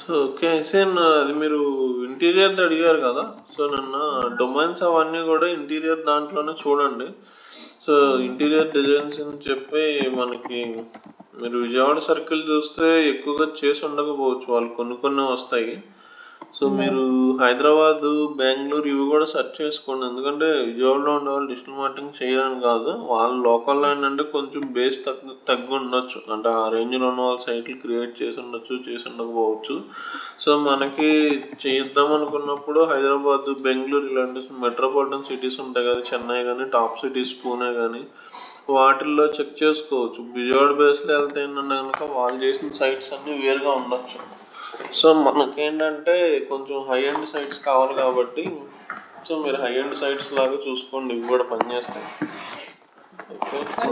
So okay same అది మీరు interior అడిగారు కదా. సో నిన్న డొమైన్స్ అవన్నీ కూడా ఇంటీరియర్ దాంట్లోనే చూడండి. సో ఇంటీరియర్ డిజైన్స్ అని చెప్పి మనకి మీరు విజయవాడ సర్కిల్ చూస్తే ఎక్కువగా చేసి ఉండకపోవచ్చు, వాళ్ళు కొన్ని కొన్ని వస్తాయి. సో మీరు హైదరాబాద్, బెంగళూరు ఇవి కూడా సెర్చ్ చేసుకోండి. ఎందుకంటే విజయవాడలో ఉండే వాళ్ళు డిజిటల్ మార్కెటింగ్ చేయరని కాదు, వాళ్ళ లోకల్లో ఏంటంటే కొంచెం బేస్ తగ్గి ఉండొచ్చు. అంటే ఆ రేంజ్లో ఉన్న వాళ్ళ సైట్లు క్రియేట్ చేసి ఉండొచ్చు, చేసి ఉండకపోవచ్చు. సో మనకి చేద్దాం అనుకున్నప్పుడు హైదరాబాద్, బెంగళూరు ఇలాంటి మెట్రోపాలిటన్ సిటీస్ ఉంటాయి కదా, చెన్నై కానీ, టాప్ సిటీస్ పూణే కానీ, వాటిల్లో చెక్ చేసుకోవచ్చు. విజయవాడ బేస్లో వెళ్తే ఏంటంటే కనుక వాళ్ళు చేసిన సైట్స్ అన్నీ వేరుగా ఉండొచ్చు. సో మనకేంటంటే కొంచెం హై ఎండ్ సైట్స్ కావాలి కాబట్టి, సో మీరు హై ఎండ్ సైట్స్ లాగా చూసుకోండి, ఇవి కూడా పనిచేస్తాయి.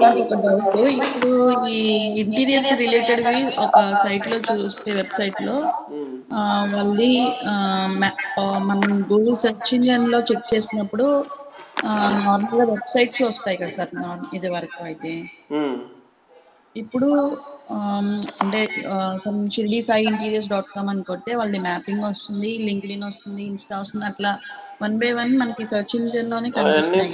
నాకు ఒక డౌట్. ఇప్పుడు ఈ ఇంటీరియర్స్ రిలేటెడ్వి ఒక సైట్ లో చూస్తే, వెబ్సైట్ లో వాళ్ళది మనం గూగుల్ సెర్చ్ ఇంజిన్ లో చెక్ చేసినప్పుడు నార్మల్ గా వెబ్సైట్స్ వస్తాయి కదా సార్, ఇది వరకు అయితే. ఇప్పుడు అంటే షిర్డీ సాయి ఇంటీరియర్స్.com అని కొడితే వాళ్ళది మ్యాపింగ్ వస్తుంది, లింక్డ్ఇన్ వస్తుంది, ఇన్స్టా వస్తుంది, అట్లా 1 by 1 మనకి సెర్చ్ ఇంజిన్ లోనే కనిపిస్తున్నాయి.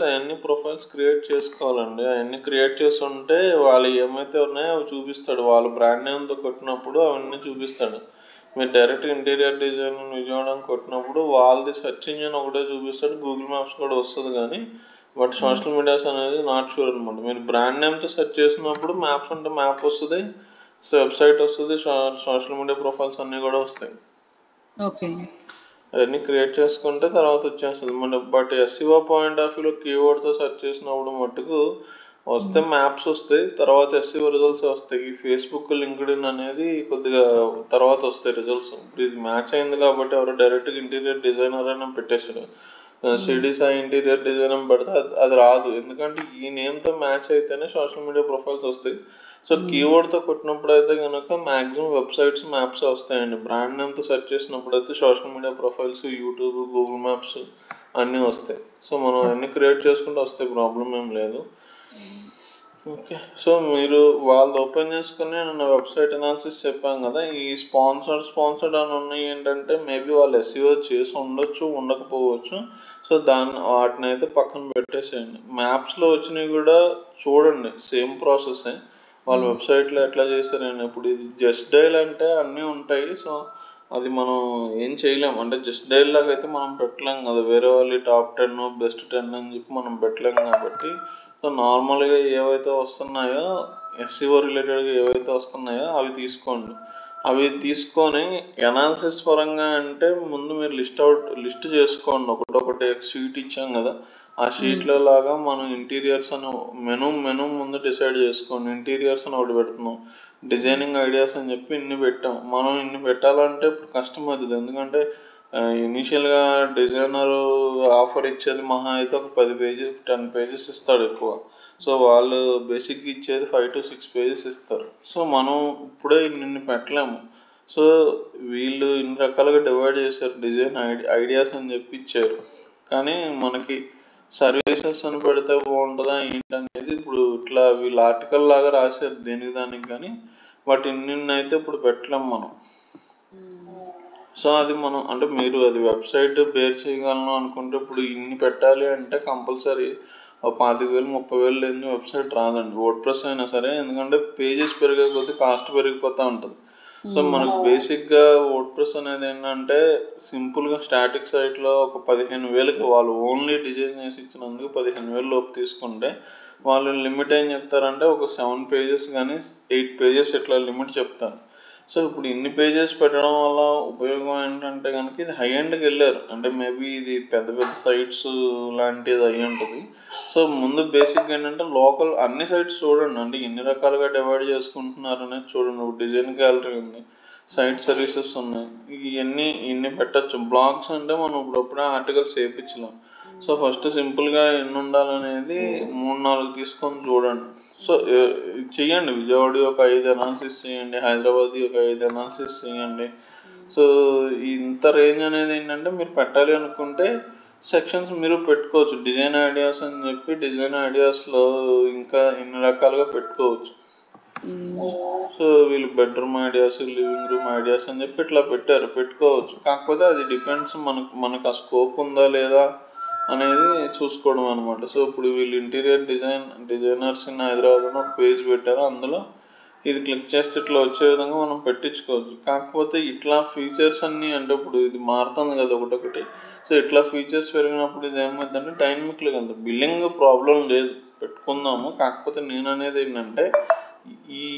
అవన్నీ ప్రొఫైల్స్ క్రియేట్ చేసుకోవాలండి. అవన్నీ క్రియేట్ చేస్తుంటే వాళ్ళు ఏమైతే ఉన్నాయో అవి చూపిస్తాడు. వాళ్ళు బ్రాండ్ నేమ్తో కొట్టినప్పుడు అవన్నీ చూపిస్తాడు. మీరు డైరెక్ట్ ఇంటీరియర్ డిజైన్ విజయవాడ కొట్టినప్పుడు వాళ్ళది సెర్చ్ ఇంజిన్ ఒకటే చూపిస్తాడు, గూగుల్ మ్యాప్స్ కూడా వస్తుంది. కానీ బట్ సోషల్ మీడియాస్ అనేది నాట్ షూర్ అనమాట. మీరు బ్రాండ్ నేమ్తో సెర్చ్ చేసినప్పుడు మ్యాప్స్ అంటే మ్యాప్ వస్తుంది, వెబ్సైట్ వస్తుంది, సోషల్ మీడియా ప్రొఫైల్స్ అన్నీ కూడా వస్తాయి. ఓకే, అవన్నీ క్రియేట్ చేసుకుంటే తర్వాత వచ్చేస్తుంది మన. బట్ ఎస్ఈఓ పాయింట్ ఆఫ్ వ్యూలో కీవర్డ్తో సెర్చ్ చేసినప్పుడు మట్టుకు వస్తే మ్యాప్స్ వస్తాయి, తర్వాత ఎస్ఈఓ రిజల్ట్స్ వస్తాయి. ఈ ఫేస్బుక్, లింక్డ్ఇన్ అనేది కొద్దిగా తర్వాత వస్తాయి రిజల్ట్స్. ఇప్పుడు ఇది మ్యాచ్ అయింది కాబట్టి ఎవరో డైరెక్ట్గా ఇంటీరియర్ డిజైనర్ అని పెట్టేశారు. షిర్డీ సాయి ఇంటీరియర్ డిజైన్ పెడితే అది రాదు, ఎందుకంటే ఈ నేమ్తో మ్యాచ్ అయితేనే సోషల్ మీడియా ప్రొఫైల్స్ వస్తాయి. సో కీవర్డ్తో కొట్టినప్పుడు అయితే కనుక మ్యాక్సిమం వెబ్సైట్స్, మ్యాప్స్ వస్తాయండి. బ్రాండ్ నేమ్తో సెర్చ్ చేసినప్పుడు అయితే social media profiles, YouTube, Google maps అన్నీ వస్తాయి. సో మనం అన్నీ క్రియేట్ చేసుకుంటూ వస్తాయి, ప్రాబ్లం ఏం లేదు. ఓకే, సో మీరు వాళ్ళు ఓపెన్ చేసుకుని నేను వెబ్సైట్ అనాలిసిస్ చెప్పాను కదా, ఈ స్పాన్సర్డ్ అని ఉన్నాయి ఏంటంటే మేబీ వాళ్ళు ఎస్ఈఓ చేసి ఉండొచ్చు, ఉండకపోవచ్చు. సో వాటిని అయితే పక్కన పెట్టేసేయండి. మ్యాప్స్లో వచ్చినవి కూడా చూడండి, సేమ్ ప్రాసెస్సే. వాళ్ళ వెబ్సైట్లో ఎట్లా చేశారండి. ఇప్పుడు ఇది జస్ట్ డైల్ అంటే అన్నీ ఉంటాయి. సో అది మనం ఏం చేయలేము, అంటే జస్ట్ డైల్ లాగా అయితే మనం పెట్టలేం కదా, వేరే వాళ్ళు టాప్ 10 బెస్ట్ 10 అని చెప్పి మనం పెట్టలేం కాబట్టి. సో నార్మల్గా ఏవైతే వస్తున్నాయో, ఎస్ఈఓ రిలేటెడ్గా ఏవైతే వస్తున్నాయో అవి తీసుకోండి. అవి తీసుకొని అనాలిసిస్ పరంగా అంటే ముందు మీరు లిస్ట్ చేసుకోండి. ఒకటి షీట్ ఇచ్చాం కదా, ఆ షీట్లో లాగా మనం ఇంటీరియర్స్ అని మెనూ ముందు డిసైడ్ చేసుకోండి. ఇంటీరియర్స్ అని ఒకటి పెడుతున్నాం, డిజైనింగ్ ఐడియాస్ అని చెప్పి ఇన్ని పెట్టాం. మనం ఇన్ని పెట్టాలంటే ఇప్పుడు కష్టం అవుతుంది, ఎందుకంటే ఇనీషియల్గా డిజైనర్ ఆఫర్ ఇచ్చేది మహా అయితే ఒక 10 pages 10 pages ఇస్తాడు ఎక్కువ. సో వాళ్ళు బేసిక్గా ఇచ్చేది 5 to 6 pages ఇస్తారు. సో మనం ఇప్పుడే ఇన్ని పెట్టలేము. సో వీళ్ళు ఇన్ని రకాలుగా డివైడ్ చేశారు, డిజైన్ ఐడియాస్ అని చెప్పి ఇచ్చారు. కానీ మనకి సర్వీసెస్ అని పెడితే బాగుంటుందా ఏంటనేది ఇప్పుడు ఇట్లా వీళ్ళు ఆర్టికల్ లాగా రాశారు దేనికి దానికి, కానీ బట్ ఇన్ని అయితే ఇప్పుడు పెట్టలేము మనం. సో అది మనం అంటే మీరు అది వెబ్సైట్ బేర్ చేయగలను అనుకుంటే ఇప్పుడు ఇన్ని పెట్టాలి అంటే కంపల్సరీ 25,000 30,000 లేని వెబ్సైట్ రాదండి, వర్డ్ ప్రెస్ అయినా సరే. ఎందుకంటే పేజెస్ పెరిగే కొద్దీ కాస్ట్ పెరిగిపోతూ ఉంటుంది. సో మనకు బేసిక్గా వర్డ్ ప్రెస్ అనేది ఏంటంటే సింపుల్గా స్టాటిక్ సైట్లో ఒక 15,000కి వాళ్ళు ఓన్లీ డిజైన్ చేసి ఇచ్చినందుకు 15,000 లోపు తీసుకుంటే వాళ్ళు లిమిట్ ఏం చెప్తారంటే ఒక 7 pages కానీ 8 pages ఇట్లా లిమిట్ చెప్తారు. సో ఇప్పుడు ఇన్ని పేజెస్ పెట్టడం వల్ల ఉపయోగం ఏంటంటే కనుక ఇది హై ఎండ్కి వెళ్ళారు, అంటే మేబీ ఇది పెద్ద సైట్స్ లాంటిది అయ్యి ఉంటుంది. సో ముందు బేసిక్గా ఏంటంటే లోకల్ అన్ని సైట్స్ చూడండి, అంటే ఎన్ని రకాలుగా డివైడ్ చేసుకుంటున్నారు అనేది చూడండి. డిజైన్ గ్యాలరీ ఉంది, సైట్ సర్వీసెస్ ఉన్నాయి, ఇన్ని పెట్టచ్చు. బ్లాగ్స్ అంటే మనం ఇప్పుడప్పుడే ఆర్టికల్స్ వేయించలేం. సో ఫస్ట్ సింపుల్గా ఎన్ని ఉండాలనేది 3-4 తీసుకొని చూడండి. సో చెయ్యండి, విజయవాడ ఒక 5 అనాలిసిస్ చేయండి, హైదరాబాద్ ఒక 5 అనాలిసిస్ చేయండి. సో ఇంత రేంజ్ అనేది ఏంటంటే మీరు పెట్టాలి అనుకుంటే సెక్షన్స్ మీరు పెట్టుకోవచ్చు. డిజైన్ ఐడియాస్ అని చెప్పి డిజైన్ ఐడియాస్లో ఇంకా ఇన్ని రకాలుగా పెట్టుకోవచ్చు. సో వీళ్ళు bedroom ideas, living room ideas అని చెప్పి ఇట్లా పెట్టుకోవచ్చు. కాకపోతే అది డిపెండ్స్ మనకు ఆ స్కోప్ ఉందా లేదా అనేది చూసుకోవడం అనమాట. సో ఇప్పుడు వీళ్ళు ఇంటీరియర్ డిజైనర్స్ ఇన్ హైదరాబాద్ అని ఒక పేజ్ పెట్టారు. అందులో ఇది క్లిక్ చేస్తే ఇట్లా వచ్చే విధంగా మనం పెట్టించుకోవచ్చు. కాకపోతే ఇట్లా ఫీచర్స్ అన్నీ అంటే ఇప్పుడు ఇది మారుతుంది కదా ఒకటొకటి. సో ఇట్లా ఫీచర్స్ పెరిగినప్పుడు ఇది ఏమైందంటే డైనమిక్గా వెళ్తుంది. బిల్లింగ్ ప్రాబ్లం లేదు, పెట్టుకుందాము. కాకపోతే నేను అనేది ఏంటంటే ఈ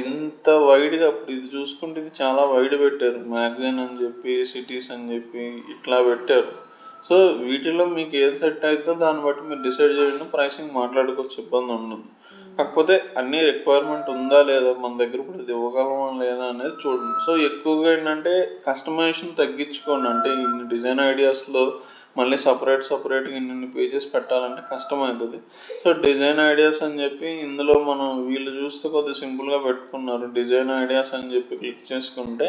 ఇంత వైడ్గా ఇప్పుడు ఇది చూసుకుంటే ఇది చాలా వైడ్ పెట్టారు. మ్యాగజైన్ అని చెప్పి, సిటీస్ అని చెప్పి ఇట్లా పెట్టారు. సో వీటిలో మీకు ఏది సెట్ అవుతుందో దాన్ని బట్టి మీరు డిసైడ్ చేయండి. ప్రైసింగ్ మాట్లాడుకోవచ్చు, ఇబ్బంది ఉండదు. కాకపోతే అన్ని రిక్వైర్మెంట్ ఉందా లేదా మన దగ్గర, ఇప్పుడు ఇది ఇవ్వగలమా లేదా అనేది చూడండి. సో ఎక్కువగా ఏంటంటే కస్టమైజేషన్ తగ్గించుకోండి. అంటే ఇన్ని డిజైన్ ఐడియాస్లో మళ్ళీ సపరేట్గా ఇన్ని పేజెస్ పెట్టాలంటే కష్టమవుతుంది. సో డిజైన్ ఐడియాస్ అని చెప్పి ఇందులో మనం వీళ్ళు చూస్తే కొద్దిగా సింపుల్గా పెట్టుకున్నారు. డిజైన్ ఐడియాస్ అని చెప్పి క్లిక్ చేసుకుంటే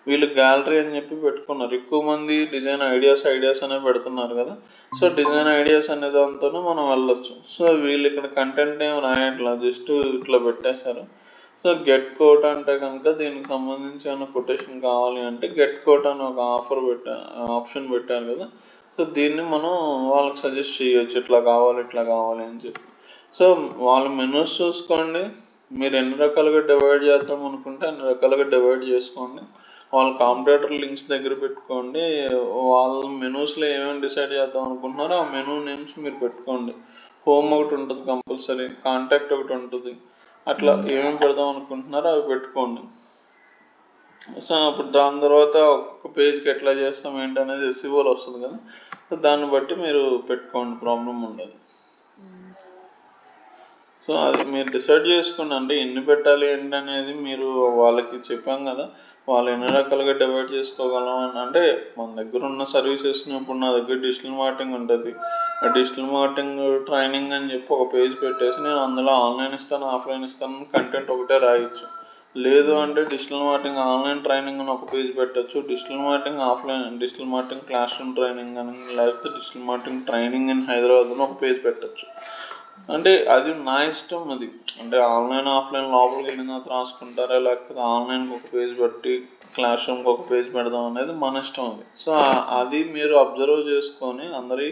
వీళ్ళు గ్యాలరీ అని చెప్పి పెట్టుకున్నారు. ఎక్కువ మంది డిజైన్ ఐడియాస్ అనే పెడుతున్నారు కదా. సో డిజైన్ ఐడియాస్ అనే దాంతోనే మనం వెళ్ళొచ్చు. సో వీళ్ళు ఇక్కడ కంటెంట్ ఏం రాయట్లా, జస్ట్ ఇట్లా పెట్టేశారు. సో గెట్ కోట్ అంటే కనుక దీనికి సంబంధించి ఏమైనా కొటేషన్ కావాలి అంటే గెట్ కోట్ అని ఒక ఆప్షన్ పెట్టారు కదా. సో దీన్ని మనం వాళ్ళకి సజెస్ట్ చేయొచ్చు, ఇట్లా కావాలి అని చెప్పి. సో వాళ్ళ మెనూస్ చూసుకోండి. మీరు ఎన్ని రకాలుగా డివైడ్ చేద్దాం అనుకుంటే అన్ని రకాలుగా డివైడ్ చేసుకోండి. వాళ్ళ కాంపిటేటర్ లింక్స్ దగ్గర పెట్టుకోండి. వాళ్ళ మెనూస్లో ఏమేమి డిసైడ్ చేద్దాం అనుకుంటున్నారో ఆ మెనూ నేమ్స్ మీరు పెట్టుకోండి. హోమ్ ఒకటి ఉంటుంది కంపల్సరీ, కాంటాక్ట్ ఒకటి ఉంటుంది. అట్లా ఏమేమి పెడదాం అనుకుంటున్నారో అవి పెట్టుకోండి. సో అప్పుడు దాని తర్వాత ఒక్కొక్క పేజ్కి ఎట్లా చేస్తాం ఏంటనేది ఎస్ఈఓలో వస్తుంది కదా. సో దాన్ని బట్టి మీరు పెట్టుకోండి, ప్రాబ్లం ఉండదు. సో అది మీరు డిసైడ్ చేసుకోండి. అంటే ఎన్ని పెట్టాలి ఏంటి అనేది మీరు వాళ్ళకి చెప్పాం కదా, వాళ్ళు ఎన్ని రకాలుగా డివైడ్ చేసుకోగలం అని. అంటే మన దగ్గర ఉన్న సర్వీసెస్ని ఇప్పుడు నా దగ్గర డిజిటల్ మార్కెటింగ్ ఉంటుంది. ఆ డిజిటల్ మార్కెటింగ్ ట్రైనింగ్ అని చెప్పి ఒక పేజ్ పెట్టేసి నేను అందులో ఆన్లైన్ ఇస్తాను, ఆఫ్లైన్ ఇస్తాను కంటెంట్ ఒకటే రాయొచ్చు. లేదు అంటే డిజిటల్ మార్కెటింగ్ ఆన్లైన్ ట్రైనింగ్ అని ఒక పేజ్ పెట్టచ్చు, digital marketing class room training అని, లేకపోతే digital marketing training in Hyderabad అని ఒక పేజ్ పెట్టచ్చు. అంటే అది నా ఇష్టం. అది అంటే ఆన్లైన్ ఆఫ్లైన్ లోపలికి వెళ్ళిన తర్వాత రాసుకుంటారా, లేకపోతే ఆన్లైన్కి ఒక పేజ్ పెట్టి క్లాస్ రూమ్కి ఒక పేజ్ పెడదాం అనేది మన ఇష్టం. అది సో అది మీరు అబ్జర్వ్ చేసుకొని అందరి.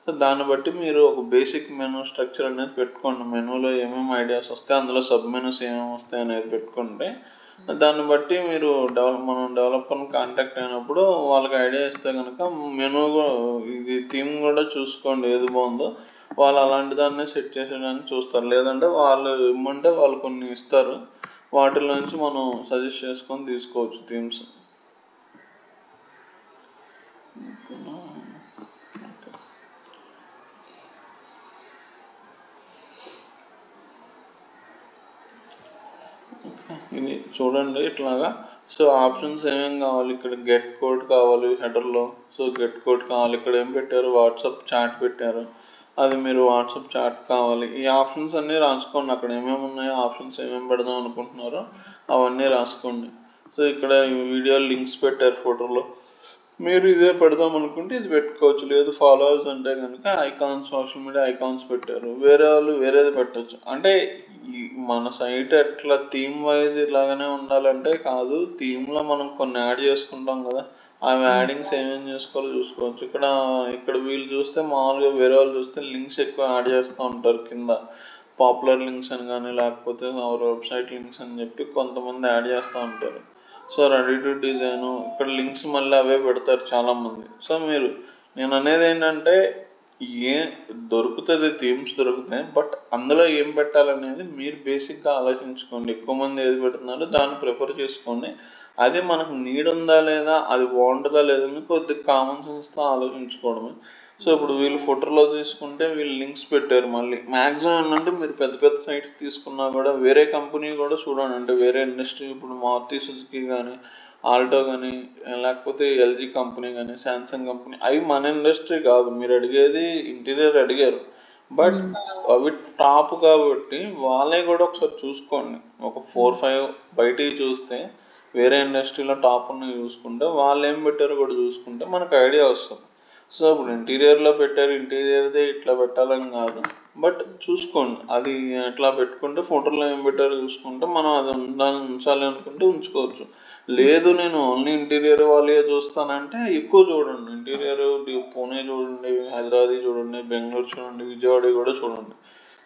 సో దాన్ని బట్టి మీరు ఒక బేసిక్ మెనూ స్ట్రక్చర్ అనేది పెట్టుకోండి. మెనూలో ఏమేమి ఐడియాస్ వస్తాయి, అందులో సబ్ మెనూస్ ఏమేమి వస్తాయి అనేది పెట్టుకుంటే దాన్ని బట్టి మీరు మనం డెవలపర్ని కాంటాక్ట్ అయినప్పుడు వాళ్ళకి ఐడియా ఇస్తే కనుక మెనూ ఇది థీమ్ కూడా చూసుకోండి ఏది బాగుందో. వాళ్ళు అలాంటి దాన్ని సెట్ చేసేయడానికి చూస్తారు. లేదంటే వాళ్ళు ఇమ్మంటే వాళ్ళు కొన్ని ఇస్తారు, వాటిలో నుంచి మనం సజెస్ట్ చేసుకొని తీసుకోవచ్చు థీమ్స్. ఇది చూడండి ఇట్లాగా. సో ఆప్షన్స్ ఏమేమి కావాలి, ఇక్కడ గెట్ కోడ్ కావాలి హెడర్లో. సో గెట్ కోడ్ కావాలి. ఇక్కడ ఏం పెట్టారు, వాట్సాప్ చాట్ పెట్టారు. అది మీరు వాట్సాప్ చాట్ కావాలి. ఈ ఆప్షన్స్ అన్నీ రాసుకోండి. అక్కడ ఏమేమి ఉన్నాయో ఆప్షన్స్ ఏమేమి పెడదాం అనుకుంటున్నారో అవన్నీ రాసుకోండి. సో ఇక్కడ వీడియో లింక్స్ పెట్టారు ఫోటోలో. మీరు ఇదే పెడదాం అనుకుంటే ఇది పెట్టుకోవచ్చు. లేదు ఫాలోవర్స్ అంటే కనుక ఐకాన్స్, సోషల్ మీడియా ఐకాన్స్ పెట్టారు. వేరే వాళ్ళు వేరేది పెట్టచ్చు. అంటే మన సైట్ ఎట్లా థీమ్ వైజ్ ఇలాగనే ఉండాలంటే కాదు. థీమ్లో మనం కొన్ని యాడ్ చేసుకుంటాం కదా, ఆ యాడింగ్స్ ఏమేమి చేసుకోవాలో చూసుకోవచ్చు. ఇక్కడ వీళ్ళు చూస్తే మామూలుగా వేరే వాళ్ళు చూస్తే లింక్స్ ఎక్కువ యాడ్ చేస్తూ ఉంటారు కింద. పాపులర్ లింక్స్ అని కానీ లేకపోతే అవర్ వెబ్సైట్ లింక్స్ అని చెప్పి కొంతమంది యాడ్ చేస్తూ ఉంటారు. సో రెడీ టు డిజైన్ ఇక్కడ లింక్స్ మళ్ళీ అవే పెడతారు చాలామంది. సో నేను అనేది ఏంటంటే దొరుకుతుంది, థీమ్స్ దొరుకుతాయి. బట్ అందులో ఏం పెట్టాలనేది మీరు బేసిక్గా ఆలోచించుకోండి. ఎక్కువ మంది ఏది పెడుతున్నారో దాన్ని ప్రిఫర్ చేసుకోండి. అది మనకు నీడ్ ఉందా లేదా, అది బాగుంటుందా లేదని కొద్దిగా కామన్ సెన్స్తో ఆలోచించుకోవడమే. సో ఇప్పుడు వీళ్ళు ఫోటోలో తీసుకుంటే వీళ్ళు లింక్స్ పెట్టారు. మళ్ళీ మ్యాక్సిమం ఏంటంటే మీరు పెద్ద పెద్ద సైట్స్ తీసుకున్నా కూడా వేరే కంపెనీ కూడా చూడండి. అంటే వేరే ఇండస్ట్రీ, ఇప్పుడు మారుతి సుజుకి కానీ, ఆల్టో కానీ, లేకపోతే ఎల్జీ కంపెనీ కానీ, శాంసంగ్ కంపెనీ, అవి మన ఇండస్ట్రీ కాదు. మీరు అడిగేది ఇంటీరియర్ అడిగారు, బట్ అవి టాప్ కాబట్టి వాళ్ళే కూడా ఒకసారి చూసుకోండి. ఒక 4-5 బయటికి చూస్తే వేరే ఇండస్ట్రీలో టాప్ ఉన్నవి చూసుకుంటే వాళ్ళు ఏం పెట్టారో కూడా చూసుకుంటే మనకు ఐడియా వస్తుంది. సో ఇప్పుడు ఇంటీరియర్లో పెట్టారు, ఇంటీరియర్దే ఇట్లా పెట్టాలని కాదు, బట్ చూసుకోండి అది ఎట్లా పెట్టుకుంటే ఫోటోలో ఏం పెట్టారో చూసుకుంటే మనం అది దాన్ని ఉంచాలి అనుకుంటే ఉంచుకోవచ్చు. లేదు నేను ఓన్లీ ఇంటీరియర్ వాళ్ళే చూస్తానంటే ఎక్కువ చూడండి. ఇంటీరియర్ పూణే చూడండి, హైదరాబాద్ చూడండి, బెంగళూరు చూడండి, విజయవాడ కూడా చూడండి.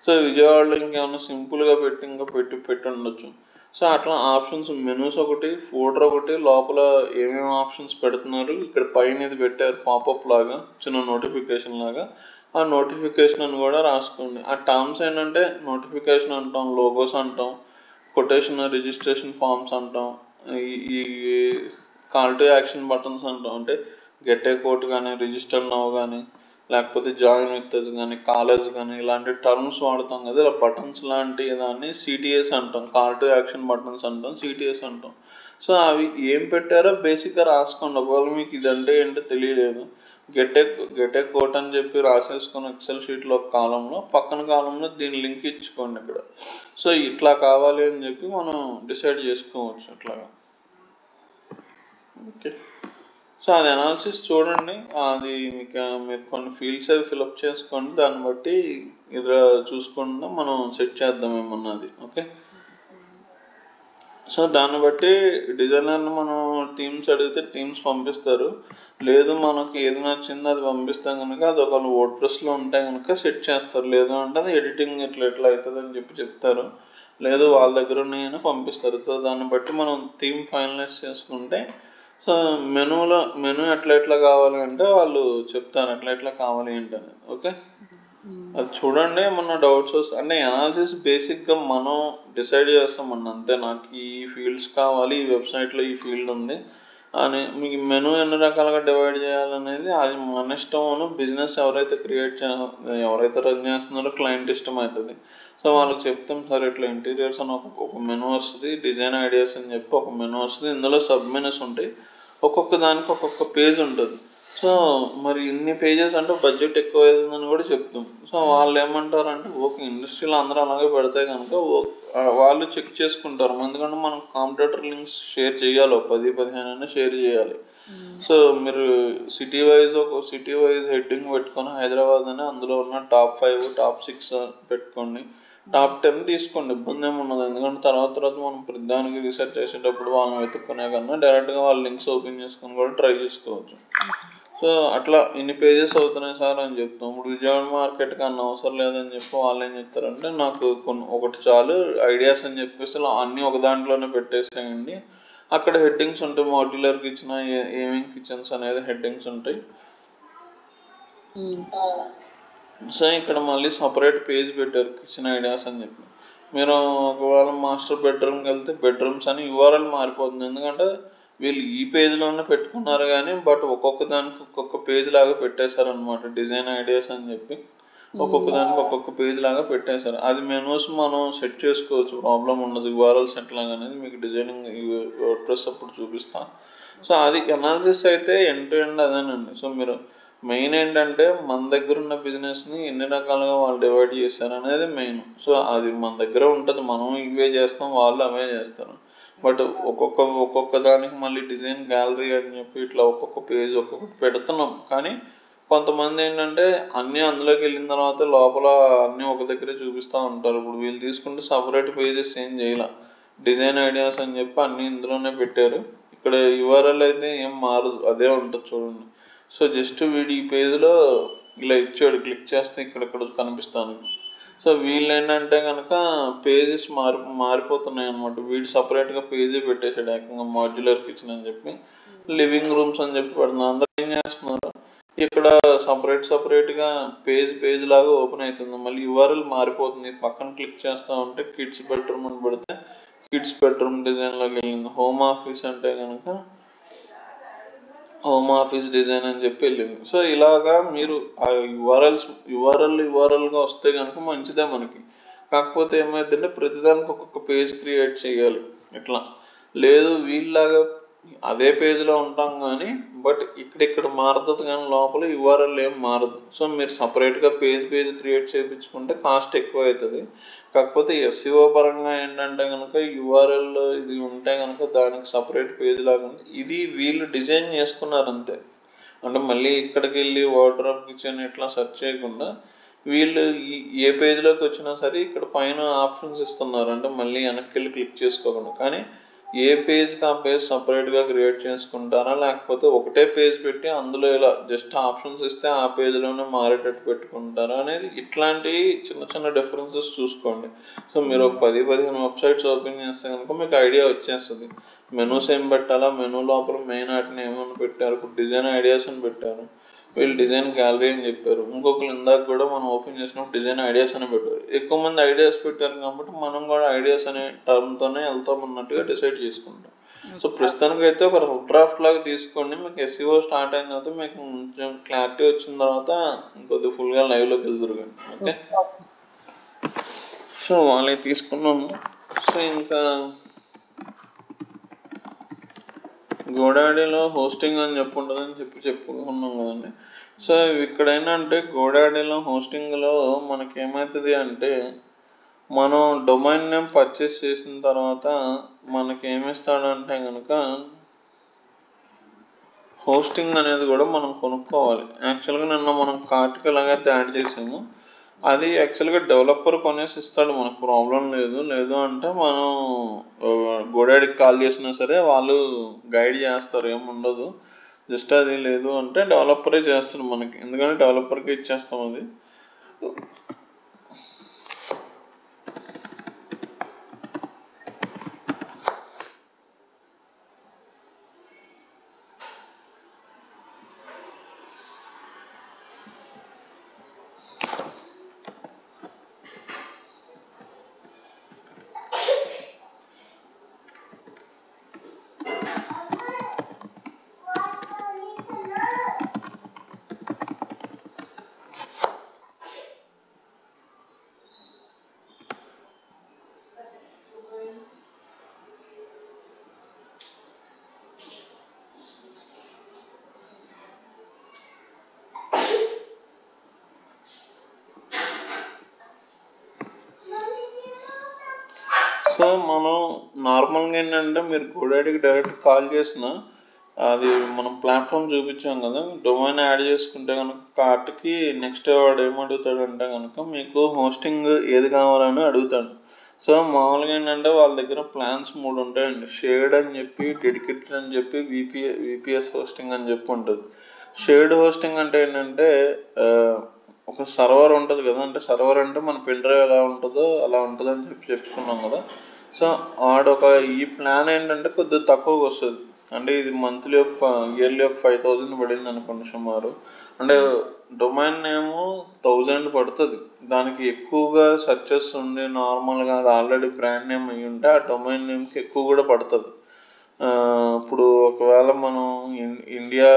సో విజయవాడలో ఇంకేమన్నా సింపుల్గా పెట్టి ఇంకా పెట్టి ఉండొచ్చు. సో అట్లా ఆప్షన్స్ మెనూస్ ఒకటి, ఫోల్డర్ ఒకటి, లోపల ఏమేమి ఆప్షన్స్ పెడుతున్నారు ఇక్కడ పైన ఇది పెట్టారు పాపప్ లాగా, చిన్న నోటిఫికేషన్ లాగా. ఆ నోటిఫికేషన్ అని కూడా రాసుకోండి. ఆ టర్మ్స్ ఏంటంటే నోటిఫికేషన్ అంటాం, లోగోస్ అంటాం, కొటేషన్ రిజిస్ట్రేషన్ ఫామ్స్ అంటాం, ఈ కాల్ టు యాక్షన్ బటన్స్ అంటాం. అంటే గెట్ ఏ కోట్ కానీ, రిజిస్టర్ నౌ కానీ, లేకపోతే జాయిన్ విత్ అస్ కానీ, కాలేజ్ కానీ, ఇలాంటి టర్మ్స్ వాడతాం కదా. ఇలా బటన్స్ లాంటి దాన్ని సిటిఎస్ అంటాం, కాల్ టు యాక్షన్ బటన్స్ అంటాం, సిటిఎస్ అంటాం. సో అవి ఏం పెట్టారో బేసిక్గా రాసుకోండి. ఒకవేళ మీకు ఇదంటే ఏంటో తెలియలేదు, గెట్ ఏ కోట్ అని చెప్పి రాసేసుకొని ఎక్సెల్ షీట్లో ఒక కాలంలో, పక్కన కాలంలో దీని లింక్ ఇచ్చుకోండి ఇక్కడ. సో ఇట్లా కావాలి అని చెప్పి మనం డిసైడ్ చేసుకోవచ్చు అట్లాగా. ఓకే, సో అది అనాలిసిస్ చూడండి. అది మీకు మీరు కొన్ని ఫీల్డ్స్ అవి ఫిలప్ చేసుకోండి, దాన్ని బట్టి ఇది చూసుకుంటూ మనం సెట్ చేద్దాం ఏమన్నది. ఓకే, సో దాన్ని బట్టి డిజైనర్ని మనం థీమ్స్ అడిగితే థీమ్స్ పంపిస్తారు. లేదు మనకి ఏది నచ్చిందో అది పంపిస్తాం కనుక అది ఒకవేళ వర్డ్ ప్రెస్లో ఉంటే కనుక సెట్ చేస్తారు. లేదు అంటే అది ఎడిటింగ్ ఎట్లా అవుతుంది అని చెప్పి చెప్తారు. లేదు వాళ్ళ దగ్గర ఉన్నాయని పంపిస్తారు. సో దాన్ని బట్టి మనం థీమ్ ఫైనలైజ్ చేసుకుంటే, సో మెనూ ఎట్లా కావాలి అంటే వాళ్ళు చెప్తారు ఎట్లా కావాలి ఏంటనేది. ఓకే, అది చూడండి. ఏమన్నా డౌట్స్ వస్తే అంటే అనాలిసిస్ బేసిక్గా మనం డిసైడ్ చేస్తామన్న అంతే. నాకు ఈ ఫీల్డ్స్ కావాలి, ఈ వెబ్సైట్లో ఈ ఫీల్డ్ ఉంది అని. మీకు మెనూ ఎన్ని రకాలుగా డివైడ్ చేయాలనేది అది మన ఇష్టం. బిజినెస్ ఎవరైతే రన్ చేస్తున్నారో క్లయింట్ ఇష్టం అవుతుంది. సో వాళ్ళకి చెప్తాం సార్ ఇట్లా ఇంటీరియర్స్ అని ఒక మెనూ వస్తుంది, డిజైన్ ఐడియాస్ అని చెప్పి ఒక మెనూ వస్తుంది, ఇందులో సబ్ మెనూస్ ఉంటాయి, ఒక్కొక్క దానికి ఒక్కొక్క పేజ్ ఉంటుంది. సో మరి ఇన్ని పేజెస్ అంటే బడ్జెట్ ఎక్కువ అవుతుందని కూడా చెప్తాం. సో వాళ్ళు ఏమంటారంటే ఓకే ఇండస్ట్రీలో అందరూ అలాగే పెడితే కనుక వాళ్ళు చెక్ చేసుకుంటారు. ఎందుకంటే మనం కాంపిటేటర్ లింక్స్ షేర్ చేయాలి, 10-15 షేర్ చేయాలి. సో మీరు సిటీ వైజ్ హెడ్డింగ్ పెట్టుకొని హైదరాబాద్ అని అందులో ఉన్న టాప్ 5 టాప్ 6 పెట్టుకోండి, టాప్ 10 తీసుకోండి, ఇబ్బంది ఏమి ఉండదు. ఎందుకంటే తర్వాత మనం ప్రతిదానికి రీసెర్చ్ చేసేటప్పుడు వాళ్ళని వెతుక్కునే కన్నా డైరెక్ట్గా వాళ్ళ లింక్స్ ఓపెన్ చేసుకొని కూడా ట్రై చేసుకోవచ్చు. సో అట్లా ఇన్ని పేజెస్ అవుతున్నాయి సార్ అని చెప్తాం. ఇప్పుడు విజయవాడ మార్కెట్ కన్నా అవసరం లేదని చెప్పి వాళ్ళు ఏం చెప్తారంటే నాకు ఒకటి చాలు ఐడియాస్ అని చెప్పేసి అన్నీ ఒక దాంట్లోనే పెట్టేసేయండి. అక్కడ హెడ్డింగ్స్ ఉంటాయి, మాడ్యులర్ కిచెన్, ఏమేమి కిచెన్స్ అనేది హెడ్డింగ్స్ ఉంటాయి. సో ఇక్కడ మళ్ళీ సపరేట్ పేజ్ పెట్టారు కిచెన్ ఐడియాస్ అని చెప్పి. మీరు ఒకవేళ మాస్టర్ బెడ్రూమ్కి వెళ్తే బెడ్రూమ్స్ అని యూఆర్ఎల్ మారిపోతుంది. ఎందుకంటే వీళ్ళు ఈ పేజ్లోనే పెట్టుకున్నారు కానీ బట్ ఒక్కొక్క దానికి ఒక్కొక్క పేజ్ లాగా పెట్టేశారనమాట. డిజైన్ ఐడియాస్ అని చెప్పి ఒక్కొక్క దానికి ఒక్కొక్క పేజ్ లాగా పెట్టేశారు. అది మెనూస్ మనం సెట్ చేసుకోవచ్చు, ప్రాబ్లం ఉండదు. యూఆర్ఎల్ సెట్ లాగా అనేది మీకు డిజైనింగ్ వర్డ్ ప్రెస్ అప్పుడు చూపిస్తాను. సో అది అనాలిసిస్ అయితే ఎండ్ టు ఎండ్ అదేనండి. సో మీరు మెయిన్ ఏంటంటే మన దగ్గర ఉన్న బిజినెస్ని ఎన్ని రకాలుగా వాళ్ళు డివైడ్ చేశారు అనేది మెయిన్. సో అది మన దగ్గర ఉంటుంది, మనం ఇవే చేస్తాం, వాళ్ళు అవే చేస్తారు. బట్ ఒక్కొక్క దానికి మళ్ళీ డిజైన్ గ్యాలరీ అని చెప్పి ఇట్లా ఒక్కొక్క పేజ్ ఒక్కొక్కటి పెడుతున్నాం. కానీ కొంతమంది ఏంటంటే అన్నీ అందులోకి వెళ్ళిన తర్వాత లోపల అన్నీ ఒక దగ్గరే చూపిస్తూ ఉంటారు. ఇప్పుడు వీళ్ళు తీసుకుంటే సపరేట్ పేజెస్ ఏం చేయాల, డిజైన్ ఐడియాస్ అని చెప్పి అన్నీ ఇందులోనే పెట్టారు. ఇక్కడ యూఆర్ఎల్ అయితే ఏం మారదు, అదే ఉంటుంది చూడండి. సో జస్ట్ వీడి ఈ పేజ్లో ఇలా ఇచ్చాడు, క్లిక్ చేస్తే ఇక్కడెక్కడ కనిపిస్తాను. సో వీళ్ళు ఏంటంటే కనుక పేజెస్ మారిపోతున్నాయి అనమాట. వీడు సపరేట్గా పేజీ పెట్టేశాడు ఏకంగా మాడ్యులర్ కిచెన్ అని చెప్పి, లివింగ్ రూమ్స్ అని చెప్పి పెడుతున్నారు. అందరూ ఏం చేస్తున్నారు ఇక్కడ సపరేట్గా పేజ్ లాగా ఓపెన్ అవుతుంది. మళ్ళీ యూఆర్ఎల్ మారిపోతుంది. పక్కన క్లిక్ చేస్తూ ఉంటే కిడ్స్ బెడ్రూమ్ అని పెడితే కిడ్స్ బెడ్రూమ్ డిజైన్లోకి వెళ్ళింది. హోమ్ ఆఫీస్ అంటే కనుక హోమ్ ఆఫీస్ డిజైన్ అని చెప్పి వెళ్ళింది. సో ఇలాగా మీరు ఆ యూఆర్ఎల్గా వస్తే కనుక మంచిదే మనకి. కాకపోతే ఏమైందంటే ప్రతిదానికి ఒక్కొక్క పేజ్ క్రియేట్ చేయాలి. ఇట్లా లేదు వీళ్ళలాగా అదే పేజ్లో ఉంటాం కానీ బట్ ఇక్కడ మారుతుంది కానీ లోపల యూఆర్ఎల్ ఏం మారదు. సో మీరు సపరేట్గా పేజ్ క్రియేట్ చేయించుకుంటే కాస్ట్ ఎక్కువ అవుతుంది. కాకపోతే ఎస్ఈఓ పరంగా ఏంటంటే కనుక యూఆర్ఎల్ ఇది ఉంటే కనుక దానికి సపరేట్ పేజ్ లాగా ఉంది. ఇది వీళ్ళు డిజైన్ చేసుకున్నారు అంతే. అంటే మళ్ళీ ఇక్కడికి వెళ్ళి వాటర్ ఆఫ్ కిచెన్ ఇట్లా సెర్చ్ చేయకుండా వీళ్ళు ఏ పేజ్లోకి వచ్చినా సరే ఇక్కడ పైన ఆప్షన్స్ ఇస్తున్నారు. అంటే మళ్ళీ వెనక్కి వెళ్ళి క్లిక్ చేసుకోకుండా. కానీ ఏ పేజ్కి ఆ పేజ్ సపరేట్గా క్రియేట్ చేసుకుంటారా, లేకపోతే ఒకటే పేజ్ పెట్టి అందులో ఇలా జస్ట్ ఆప్షన్స్ ఇస్తే ఆ పేజ్లోనే మారేటట్టు పెట్టుకుంటారా అనేది ఇట్లాంటివి చిన్న చిన్న డిఫరెన్సెస్ చూసుకోండి. సో మీరు ఒక 10-15 వెబ్సైట్స్ ఓపెన్ చేస్తే కనుక మీకు ఐడియా వచ్చేస్తుంది. మెనూస్ ఏం పెట్టాలా, మెనూ లోపల మెయిన్ వాటిని ఏమైనా పెట్టారు. ఇప్పుడు డిజైన్ ఐడియాస్ అని పెట్టారు, వీళ్ళు డిజైన్ గ్యాలరీ అని చెప్పారు. ఇంకొకరు ఇందాక కూడా మనం ఓపెన్ చేసినప్పుడు డిజైన్ ఐడియాస్ అని పెట్టారు. ఎక్కువ మంది ఐడియాస్ పెట్టారు కాబట్టి మనం కూడా ఐడియాస్ అనే టర్మ్తోనే వెళ్తామన్నట్టుగా డిసైడ్ చేసుకుంటాం. సో ప్రస్తుతానికి అయితే ఒక రఫ్ డ్రాఫ్ట్ లాగా తీసుకోండి. మీకు ఎస్ఈఓ స్టార్ట్ అయిన తర్వాత మీకు కొంచెం క్లారిటీ వచ్చిన తర్వాత ఇంకొద్ది ఫుల్గా లైవ్లోకి వెళ్తురు కానీ. ఓకే, సో వాళ్ళకి తీసుకున్నాము. సో ఇంకా గోడాడీలో హోస్టింగ్ అని ఉంటుందని చెప్పుకున్నాం కదండి. సో ఇక్కడ ఏంటంటే గోడాడీలో హోస్టింగ్లో మనకి ఏమవుతుంది అంటే మనం డొమైన్ నేమ్ పర్చేస్ చేసిన తర్వాత మనకి ఏమిస్తాడంటే కనుక హోస్టింగ్ అనేది కూడా మనం కొనుక్కోవాలి. యాక్చువల్గా నిన్న మనం కార్ట్కి ఎలాగైతే యాడ్ చేసాము అది యాక్చువల్గా డెవలపర్ కొనేసి ఇస్తాడు, మనకు ప్రాబ్లం లేదు అంటే మనం గోడాడికి కాల్ చేసినా సరే వాళ్ళు గైడ్ చేస్తారు, ఏముండదు. జస్ట్ అది లేదు అంటే డెవలపరే చేస్తాడు మనకి, ఎందుకంటే డెవలపర్కి ఇచ్చేస్తాం అది. సో మనం నార్మల్గా ఏంటంటే మీరు గోడాడికి డైరెక్ట్ కాల్ చేసిన అది మనం ప్లాట్ఫామ్ చూపించాం కదా, డొమైన్ యాడ్ చేసుకుంటే కనుక కార్ట్కి నెక్స్ట్ వాడు ఏమడుగుతాడంటే కనుక మీకు హోస్టింగ్ ఏది కావాలని అడుగుతాడు. సో మామూలుగా ఏంటంటే వాళ్ళ దగ్గర ప్లాన్స్ 3 ఉంటాయండి. షేర్డ్ అని చెప్పి, డెడికేటెడ్ అని చెప్పి, విపిఎస్ హోస్టింగ్ అని చెప్పి ఉంటుంది. షేర్డ్ హోస్టింగ్ అంటే ఏంటంటే ఒక సర్వర్ ఉంటుంది కదా, అంటే సర్వర్ అంటే మన పెన్ డ్రైవ్ ఎలా ఉంటుందో అలా ఉంటుంది అని చెప్పుకున్నాం కదా. సో ఆడొక ఈ ప్లాన్ ఏంటంటే కొద్దిగా తక్కువగా వస్తుంది. అంటే ఇది మంత్లీ ఇయర్లీ 5,000 పడింది అనుకోండి సుమారు. అంటే డొమైన్ నేము 1000 పడుతుంది. దానికి ఎక్కువగా సర్చెస్ ఉండి నార్మల్గా అది ఆల్రెడీ బ్రాండ్ నేమ్ అయ్యి ఉంటే ఆ డొమైన్ నేమ్కి ఎక్కువ కూడా పడుతుంది. ఇప్పుడు ఒకవేళ మనం ఇండియా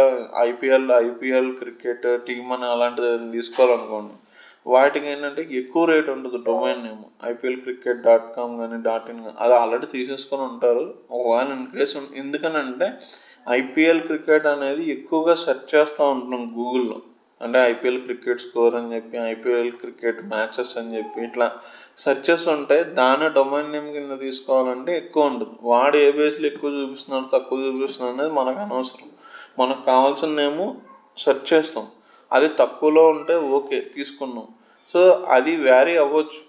ఐపీఎల్ క్రికెట్ టీమ్ అని అలాంటిది తీసుకోవాలనుకోండి, వాటికి ఏంటంటే ఎక్కువ రేట్ ఉంటుంది డొమైన్ నేమ్. IPLcricket.com కానీ .in కానీ అది ఆల్రెడీ తీసేసుకొని ఉంటారు. ఒకవేళ ఇన్ కేసు ఎందుకనంటే ఐపీఎల్ క్రికెట్ అనేది ఎక్కువగా సెర్చ్ చేస్తూ ఉంటున్నాం గూగుల్లో. అంటే ఐపీఎల్ క్రికెట్ స్కోర్ అని చెప్పి, ఐపీఎల్ క్రికెట్ మ్యాచెస్ అని చెప్పి ఇట్లా సెర్చెస్ ఉంటాయి. దాని డొమైన్ నేమ్ కింద తీసుకోవాలంటే ఎక్కువ ఉంటుంది. వాడు ఏ బేస్లో ఎక్కువ చూపిస్తున్నారు తక్కువ చూపిస్తున్నారు అనేది మనకు అనవసరం. మనకు కావాల్సిన నేము సెర్చ్ చేస్తాం, అది తక్కువలో ఉంటే ఓకే తీసుకున్నాం. సో అది వ్యారీ అవ్వచ్చు,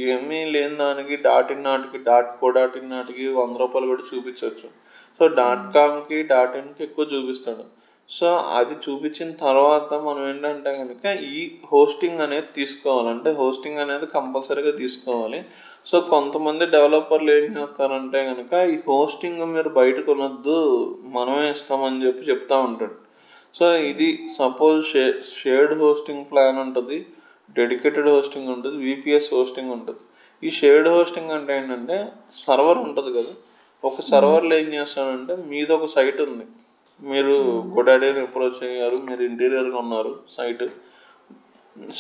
ఏమీ లేని దానికి .in నాటికి .co.in నాటికి 100 రూపాయలు కూడా చూపించవచ్చు. సో .comకి .inకి ఎక్కువ చూపిస్తాడు. సో అది చూపించిన తర్వాత మనం ఏంటంటే కనుక ఈ హోస్టింగ్ అనేది తీసుకోవాలంటే హోస్టింగ్ అనేది కంపల్సరీగా తీసుకోవాలి. సో కొంతమంది డెవలపర్లు ఏం చేస్తారంటే కనుక ఈ హోస్టింగ్ మీరు బయట కొనొద్దు మనమే ఇస్తామని చెప్తా ఉంటాడు. సో ఇది సపోజ్ షేర్డ్ హోస్టింగ్ ప్లాన్ ఉంటుంది, డెడికేటెడ్ హోస్టింగ్ ఉంటుంది, విపిఎస్ హోస్టింగ్ ఉంటుంది. ఈ షేర్డ్ హోస్టింగ్ అంటే ఏంటంటే సర్వర్ ఉంటుంది కదా, ఒక సర్వర్లో ఏం చేస్తాడంటే మీది ఒక సైట్ ఉంది, మీరు గోడాడీని అప్రోచ్ అయ్యారు, మీరు ఇంటీరియర్గా ఉన్నారు, సైట్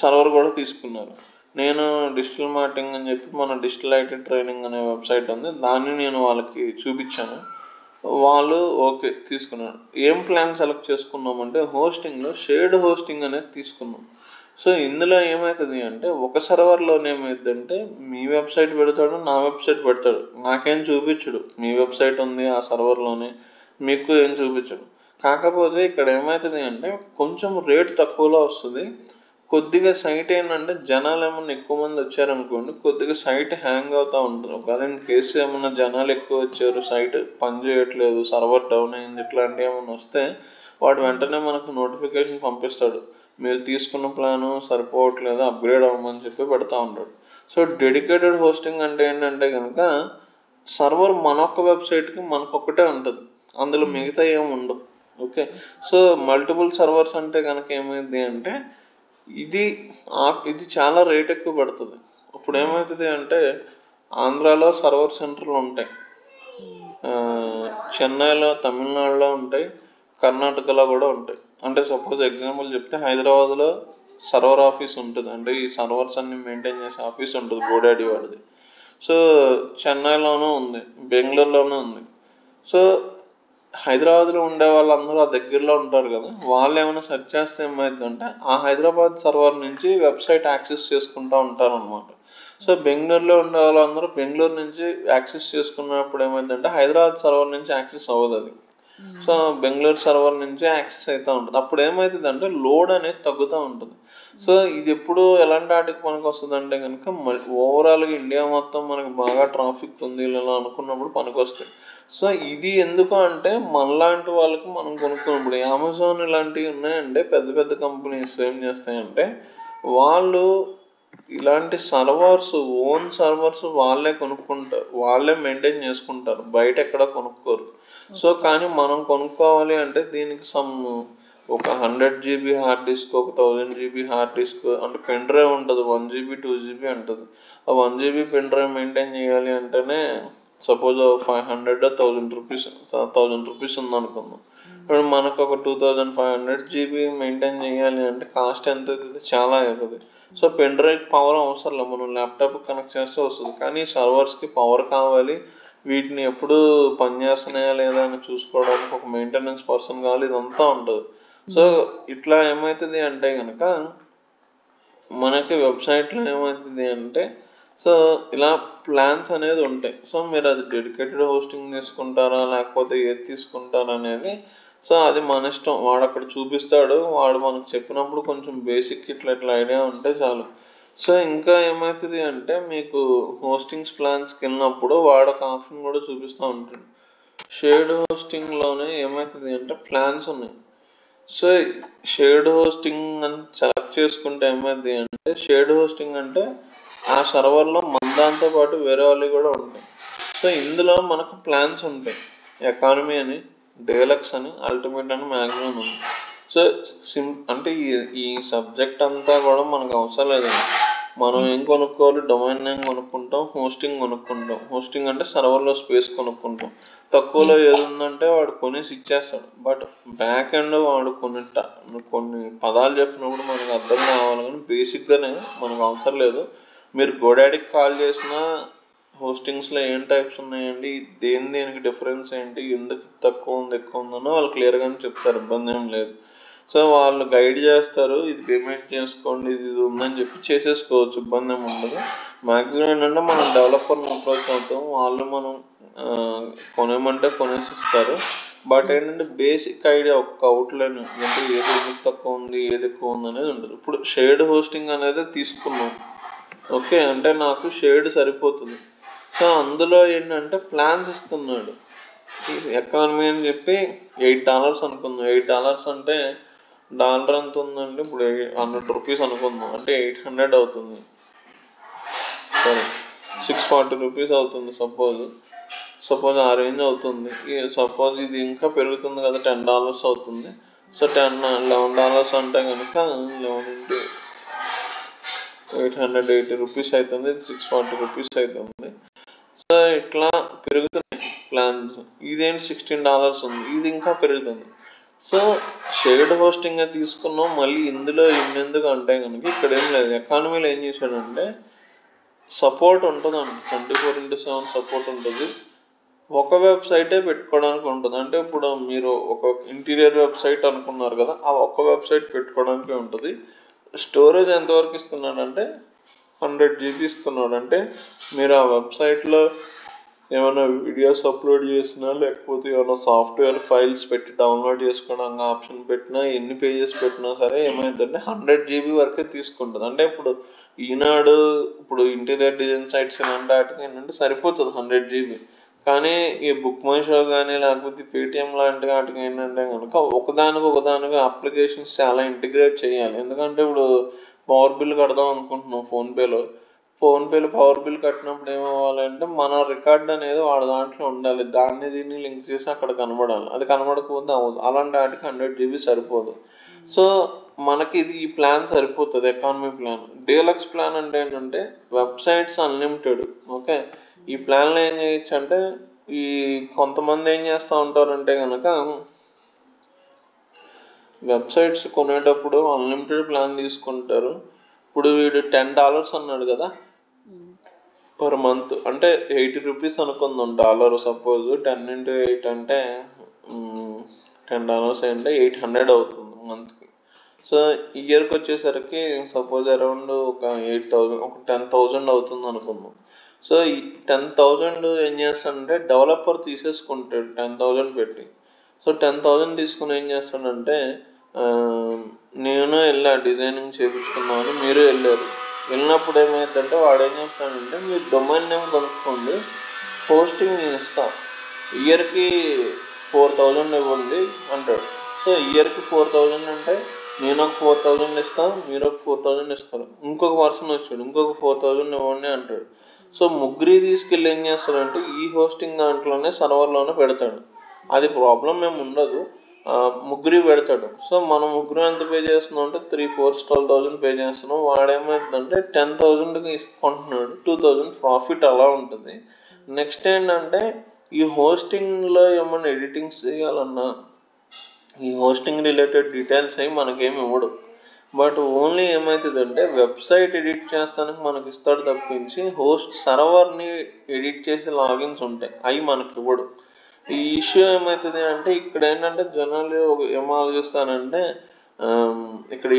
సర్వర్ కూడా తీసుకున్నారు. నేను డిజిటల్ మార్కెటింగ్ అని చెప్పి మన డిజిటల్ ఐటీ ట్రైనింగ్ అనే వెబ్సైట్ ఉంది, దాన్ని నేను వాళ్ళకి చూపించాను. వాళ్ళు ఓకే తీసుకున్నారు. ఏం ప్లాన్ సెలెక్ట్ చేసుకున్నామంటే హోస్టింగ్లో షేర్డ్ హోస్టింగ్ అనేది తీసుకున్నాం. సో ఇందులో ఏమవుతుంది అంటే ఒక సర్వర్లోనే ఏమవుతుందంటే మీ వెబ్సైట్ పెడతాడు, నా వెబ్సైట్ పెడతాడు, నాకేం చూపించడు. మీ వెబ్సైట్ ఉంది ఆ సర్వర్లోనే, మీకు ఏం చూపించడు. కాకపోతే ఇక్కడ ఏమవుతుంది అంటే కొంచెం రేట్ తక్కువలో వస్తుంది. కొద్దిగా సైట్ ఏంటంటే జనాలు ఏమన్నా ఎక్కువ మంది వచ్చారనుకోండి, కొద్దిగా సైట్ హ్యాంగ్ అవుతూ ఉంటుంది. ఒకవేళ ఇన్ కేసు ఏమన్నా జనాలు ఎక్కువ వచ్చారు, సైట్ పని చేయట్లేదు, సర్వర్ డౌన్ అయింది, ఇట్లాంటివి ఏమన్నా వస్తే వాడు వెంటనే మనకు నోటిఫికేషన్ పంపిస్తాడు, మీరు తీసుకున్న ప్లాను సరిపోవట్లేదు, అప్గ్రేడ్ అవ్వమని చెప్పి పెడతా ఉంటాడు. సో డెడికేటెడ్ హోస్టింగ్ అంటే ఏంటంటే కనుక సర్వర్ మనొక్క వెబ్సైట్కి మనకొక్కటే ఉంటుంది, అందులో మిగతా ఏమి ఉండవు. ఓకే, సో మల్టిపుల్ సర్వర్స్ అంటే కనుక ఏమైంది అంటే ఇది చాలా రేట్ ఎక్కువ పడుతుంది. ఇప్పుడు ఏమవుతుంది అంటే ఆంధ్రాలో సర్వర్ సెంటర్లు ఉంటాయి, చెన్నైలో తమిళనాడులో ఉంటాయి, కర్ణాటకలో కూడా ఉంటాయి. అంటే సపోజ్ ఎగ్జాంపుల్ చెప్తే హైదరాబాద్లో సర్వర్ ఆఫీస్ ఉంటుంది, అంటే ఈ సర్వర్స్ అన్ని మెయింటైన్ చేసే ఆఫీస్ ఉంటుంది గోడాడి వాడిది. సో చెన్నైలోనూ ఉంది, బెంగళూరులోనూ ఉంది. సో హైదరాబాద్లో ఉండే వాళ్ళందరూ ఆ దగ్గరలో ఉంటారు కదా, వాళ్ళు ఏమైనా సెర్చ్ చేస్తే ఏమవుతుందంటే ఆ హైదరాబాద్ సర్వర్ నుంచి వెబ్సైట్ యాక్సెస్ చేసుకుంటూ ఉంటారనమాట. సో బెంగళూరులో ఉండే వాళ్ళందరూ బెంగళూరు నుంచి యాక్సెస్ చేసుకున్నప్పుడు ఏమైందంటే హైదరాబాద్ సర్వర్ నుంచి యాక్సెస్ అవ్వదు అది. సో బెంగళూరు సర్వర్ నుంచే యాక్సెస్ అవుతూ ఉంటుంది. అప్పుడు ఏమవుతుంది అంటే లోడ్ అనేది తగ్గుతూ ఉంటుంది. సో ఇది ఎప్పుడు ఎలాంటి వాటికి మనకు వస్తుంది అంటే కనుక ఓవరాల్గా ఇండియా మొత్తం మనకు బాగా ట్రాఫిక్ ఉంది ఇలా అనుకున్నప్పుడు పనికి వస్తాయి. సో ఇది ఎందుకు అంటే మనలాంటి వాళ్ళకి మనం కొనుక్కున్నప్పుడు అమెజాన్ ఇలాంటివి ఉన్నాయంటే పెద్ద పెద్ద కంపెనీస్ ఏం చేస్తాయంటే వాళ్ళు ఇలాంటి ఓన్ సర్వర్స్ వాళ్ళే కొనుక్కుంటారు, వాళ్ళే మెయింటైన్ చేసుకుంటారు, బయట ఎక్కడ కొనుక్కోరు. సో కానీ మనం కొనుక్కోవాలి అంటే దీనికి ఒక 100 GB హార్డ్ డిస్క్, ఒక 1000 GB హార్డ్ డిస్క్, అంటే పెన్ డ్రైవ్ ఉంటుంది 1 GB 2 GB ఉంటుంది. ఆ 1 GB పెన్ డ్రైవ్ మెయింటైన్ చేయాలి అంటేనే సపోజ్ 500 రూపీస్ 1000 రూపీస్ ఉందనుకుందాం. ఇప్పుడు మనకు ఒక 2500 GB మెయింటైన్ చేయాలి అంటే కాస్ట్ ఎంత అవుతుంది, చాలా అవుతుంది. సో పెన్ డ్రైవ్ పవర్ అవసరం లేదు, మనం ల్యాప్టాప్ కనెక్ట్ చేస్తే వస్తుంది. కానీ సర్వర్స్కి పవర్ కావాలి, వీటిని ఎప్పుడు పనిచేస్తున్నాయా లేదా అని చూసుకోవడానికి ఒక మెయింటెనెన్స్ పర్సన్ కావాలి, ఇదంతా ఉంటుంది. సో ఇట్లా ఏమవుతుంది అంటే కనుక మనకి వెబ్సైట్లో ఏమవుతుంది అంటే సో ఇలా ప్లాన్స్ అనేది ఉంటాయి. సో మీరు అది డెడికేటెడ్ హోస్టింగ్ తీసుకుంటారా లేకపోతే ఏది తీసుకుంటారా అనేది సో అది మన ఇష్టం. వాడు అక్కడ చూపిస్తాడు, వాడు మనకు చెప్పినప్పుడు కొంచెం బేసిక్ ఇట్లా ఐడియా ఉంటే చాలు. సో ఇంకా ఏమవుతుంది అంటే మీకు హోస్టింగ్స్ ప్లాన్స్కి వెళ్ళినప్పుడు వాడు ఒక ఆప్షన్ కూడా చూపిస్తూ ఉంటాడు. షేర్డ్ హోస్టింగ్లోనే ఏమవుతుంది అంటే ప్లాన్స్ ఉన్నాయి. సో షేర్డ్ హోస్టింగ్ అని సెలెక్ట్ చేసుకుంటే ఏమైంది అంటే షేర్డ్ హోస్టింగ్ అంటే ఆ సర్వర్లో మన దాంతో పాటు వేరే వాళ్ళు కూడా ఉంటాయి. సో ఇందులో మనకు ప్లాన్స్ ఉంటాయి, ఎకానమీ అని, డీలక్స్ అని, అల్టిమేట్ అని, మ్యాక్సిమం అని. సో అంటే ఈ సబ్జెక్ట్ అంతా కూడా మనకు అవసరం లేదండి. మనం ఏం కొనుక్కోవాలి, డొమైన్ నేమ్ కొనుక్కుంటాం, హోస్టింగ్ కొనుక్కుంటాం. హోస్టింగ్ అంటే సర్వర్లో స్పేస్ కొనుక్కుంటాం. తక్కువలో ఏది ఉందంటే వాడు కొనేసి ఇచ్చేస్తాడు. బట్ బ్యాక్ ఎండ్ వాడు కొన్ని పదాలు చెప్పినప్పుడు మనకు అర్థం కావాలి, కానీ బేసిక్గానే మనకు అవసరం లేదు. మీరు గోడాడికి కాల్ చేసినా హోస్టింగ్స్లో ఏం టైప్స్ ఉన్నాయండి, దేనికి డిఫరెన్స్ ఏంటి, ఎందుకు తక్కువ ఉంది ఎక్కువ ఉందనో వాళ్ళు క్లియర్గానే చెప్తారు, ఇబ్బంది ఏం లేదు. సో వాళ్ళు గైడ్ చేస్తారు, ఇది పేమెంట్ చేసుకోండి, ఇది ఉందని చెప్పి చేసేసుకోవచ్చు, ఇబ్బంది ఏమి ఉండదు. మ్యాక్సిమం ఏంటంటే మనం డెవలపర్ని అప్రోచ్ అవుతాం, వాళ్ళు మనం కొనేమంటే కొనేసి ఇస్తారు. బట్ ఏంటంటే బేసిక్ ఐడియా ఒక అవుట్లైన్ అంటే ఏది ఎందుకు తక్కువ ఉంది ఏది ఎక్కువ ఉంది అనేది ఉంటుంది. ఇప్పుడు షేర్డ్ హోస్టింగ్ అనేది తీసుకున్నాం, ఓకే అంటే నాకు షేర్డ్ సరిపోతుంది. సో అందులో ఏంటంటే ప్లాన్స్ ఇస్తున్నాడు, ఎకానమీ అని చెప్పి $8 అనుకుందాం. $8 అంటే డాలర్ ఎంత ఉందండి, ఇప్పుడు 100 రూపీస్ అనుకుందాం, అంటే 800 అవుతుంది, సరే 640 రూపీస్ అవుతుంది. సపోజ్ ఆ రేంజ్ అవుతుంది. సపోజ్ ఇది ఇంకా పెరుగుతుంది కదా, $10 అవుతుంది. సో $11 అంటే కనుక 11 880 రూపీస్ అవుతుంది, ఇది 640 రూపీస్ అవుతుంది. సో ఇట్లా పెరుగుతున్నాయి ప్లాన్స్. ఇదేంటి $16 ఉంది, ఇది ఇంకా పెరుగుతుంది. సో షేర్డ్ హోస్టింగ్ తీసుకున్నాం, మళ్ళీ ఇందులో ఎందుకు అంటే కనుక ఇక్కడ ఏం లేదు. ఎకానమీలో ఏం చేశాడంటే సపోర్ట్ ఉంటుందండి, 24/7 సపోర్ట్ ఉంటుంది. ఒక వెబ్సైటే పెట్టుకోవడానికి ఉంటుంది. అంటే ఇప్పుడు మీరు ఒక ఇంటీరియర్ వెబ్సైట్ అనుకున్నారు కదా, ఆ ఒక్క వెబ్సైట్ పెట్టుకోవడానికి ఉంటుంది. స్టోరేజ్ ఎంతవరకు ఇస్తున్నాడంటే 100 GB ఇస్తున్నాడు. అంటే మీరు ఆ వెబ్సైట్లో ఏమైనా వీడియోస్ అప్లోడ్ చేసినా లేకపోతే ఏమైనా సాఫ్ట్వేర్ ఫైల్స్ పెట్టి డౌన్లోడ్ చేసుకోవడానికి ఆప్షన్ పెట్టినా ఎన్ని పేజెస్ పెట్టినా సరే ఏమైందంటే 100 GB వరకే తీసుకుంటుంది. అంటే ఇప్పుడు ఈనాడు ఇప్పుడు ఇంటీరియర్ డిజైన్ సైట్స్ ఇలాంటి వాటికి ఏంటంటే సరిపోతుంది 100 GB. కానీ ఈ బుక్ మై షో కానీ లేకపోతే పేటిఎం లాంటి వాటికి ఏంటంటే కనుక ఒకదానికి అప్లికేషన్స్ చాలా ఇంటిగ్రేట్ చేయాలి. ఎందుకంటే ఇప్పుడు పవర్ బిల్ కడదాం అనుకుంటున్నాం ఫోన్పేలో పవర్ బిల్ కట్టినప్పుడు ఏమవ్వాలంటే మన రికార్డ్ అనేది వాడి దాంట్లో ఉండాలి. దాన్ని దీన్ని లింక్ చేసి అక్కడ కనబడాలి. అది కనబడకపోతే అవ్వదు. అలాంటి వాటికి 100 GB సరిపోదు. సో మనకి ఈ ప్లాన్ సరిపోతుంది, ఎకానమీ ప్లాన్. డీలక్స్ ప్లాన్ అంటే ఏంటంటే వెబ్సైట్స్ అన్లిమిటెడ్. ఓకే, ఈ ప్లాన్లో ఏం చేయొచ్చు అంటే ఈ కొంతమంది ఏం చేస్తూ ఉంటారంటే కనుక వెబ్సైట్స్ కొనేటప్పుడు అన్లిమిటెడ్ ప్లాన్ తీసుకుంటారు. ఇప్పుడు వీడు $10 అన్నాడు కదా పర్ మంత్, అంటే 80 రూపీస్ అనుకుందాం డాలర్. సపోజ్ 10 × 8 అంటే $10 అంటే 800 అవుతుంది మంత్కి. సో ఇయర్కి వచ్చేసరికి సపోజ్ అరౌండ్ ఒక 8,000 ఒక 10,000 అవుతుంది అనుకుందాం. సో ఈ 10,000 ఏం చేస్తాడంటే డెవలపర్ తీసేసుకుంటాడు 10,000 పెట్టి. సో 10,000 తీసుకుని ఏం చేస్తాడంటే నేను వెళ్ళా డిజైనింగ్ చేయించుకున్నాను, మీరు వెళ్ళినప్పుడు ఏమైందంటే వాడు ఏం చెప్తాడంటే మీరు డొమైన్ నేమ్ కొనుక్కోండి, హోస్టింగ్ నేను ఇస్తాను, ఇయర్కి 4,000 ఇవ్వండి అంటాడు. సో ఇయర్కి 4,000 అంటే నేను ఒక 4,000 ఇస్తాను, మీరు ఒక 4,000 ఇస్తారు. ఇంకొక పర్సన్ వచ్చాడు, ఇంకొక 4,000 ఇవ్వండి అంటాడు. సో ముగ్గురి తీసుకెళ్ళి ఏం చేస్తాడంటే ఈ హోస్టింగ్ దాంట్లోనే సర్వర్లోనే పెడతాడు. అది ప్రాబ్లం ఏమి ఉండదు, ముగ్గురి పెడతాడు. సో మనం ముగ్గురు ఎంత పే చేస్తున్నాం అంటే 3, 4, 12,000 పే చేస్తున్నాం. వాడేమైందంటే 10,000కి కొంటున్నాడు, 2,000 ప్రాఫిట్ అలా ఉంటుంది. నెక్స్ట్ ఏంటంటే ఈ హోస్టింగ్లో ఏమన్నా ఎడిటింగ్స్ చేయాలన్నా ఈ హోస్టింగ్ రిలేటెడ్ డీటెయిల్స్ అవి మనకేమి ఇవ్వడు. బట్ ఓన్లీ ఏమవుతుందంటే వెబ్సైట్ ఎడిట్ చేస్తానికి మనకి ఇస్తాడు తప్పించి సర్వర్ని ఎడిట్ చేసే లాగిన్స్ ఉంటాయి అవి మనకి ఇవ్వడు. ఈ ఇష్యూ ఏమవుతుంది అంటే ఇక్కడ ఏంటంటే జనాలు ఏం ఆలోచిస్తానంటే ఇక్కడ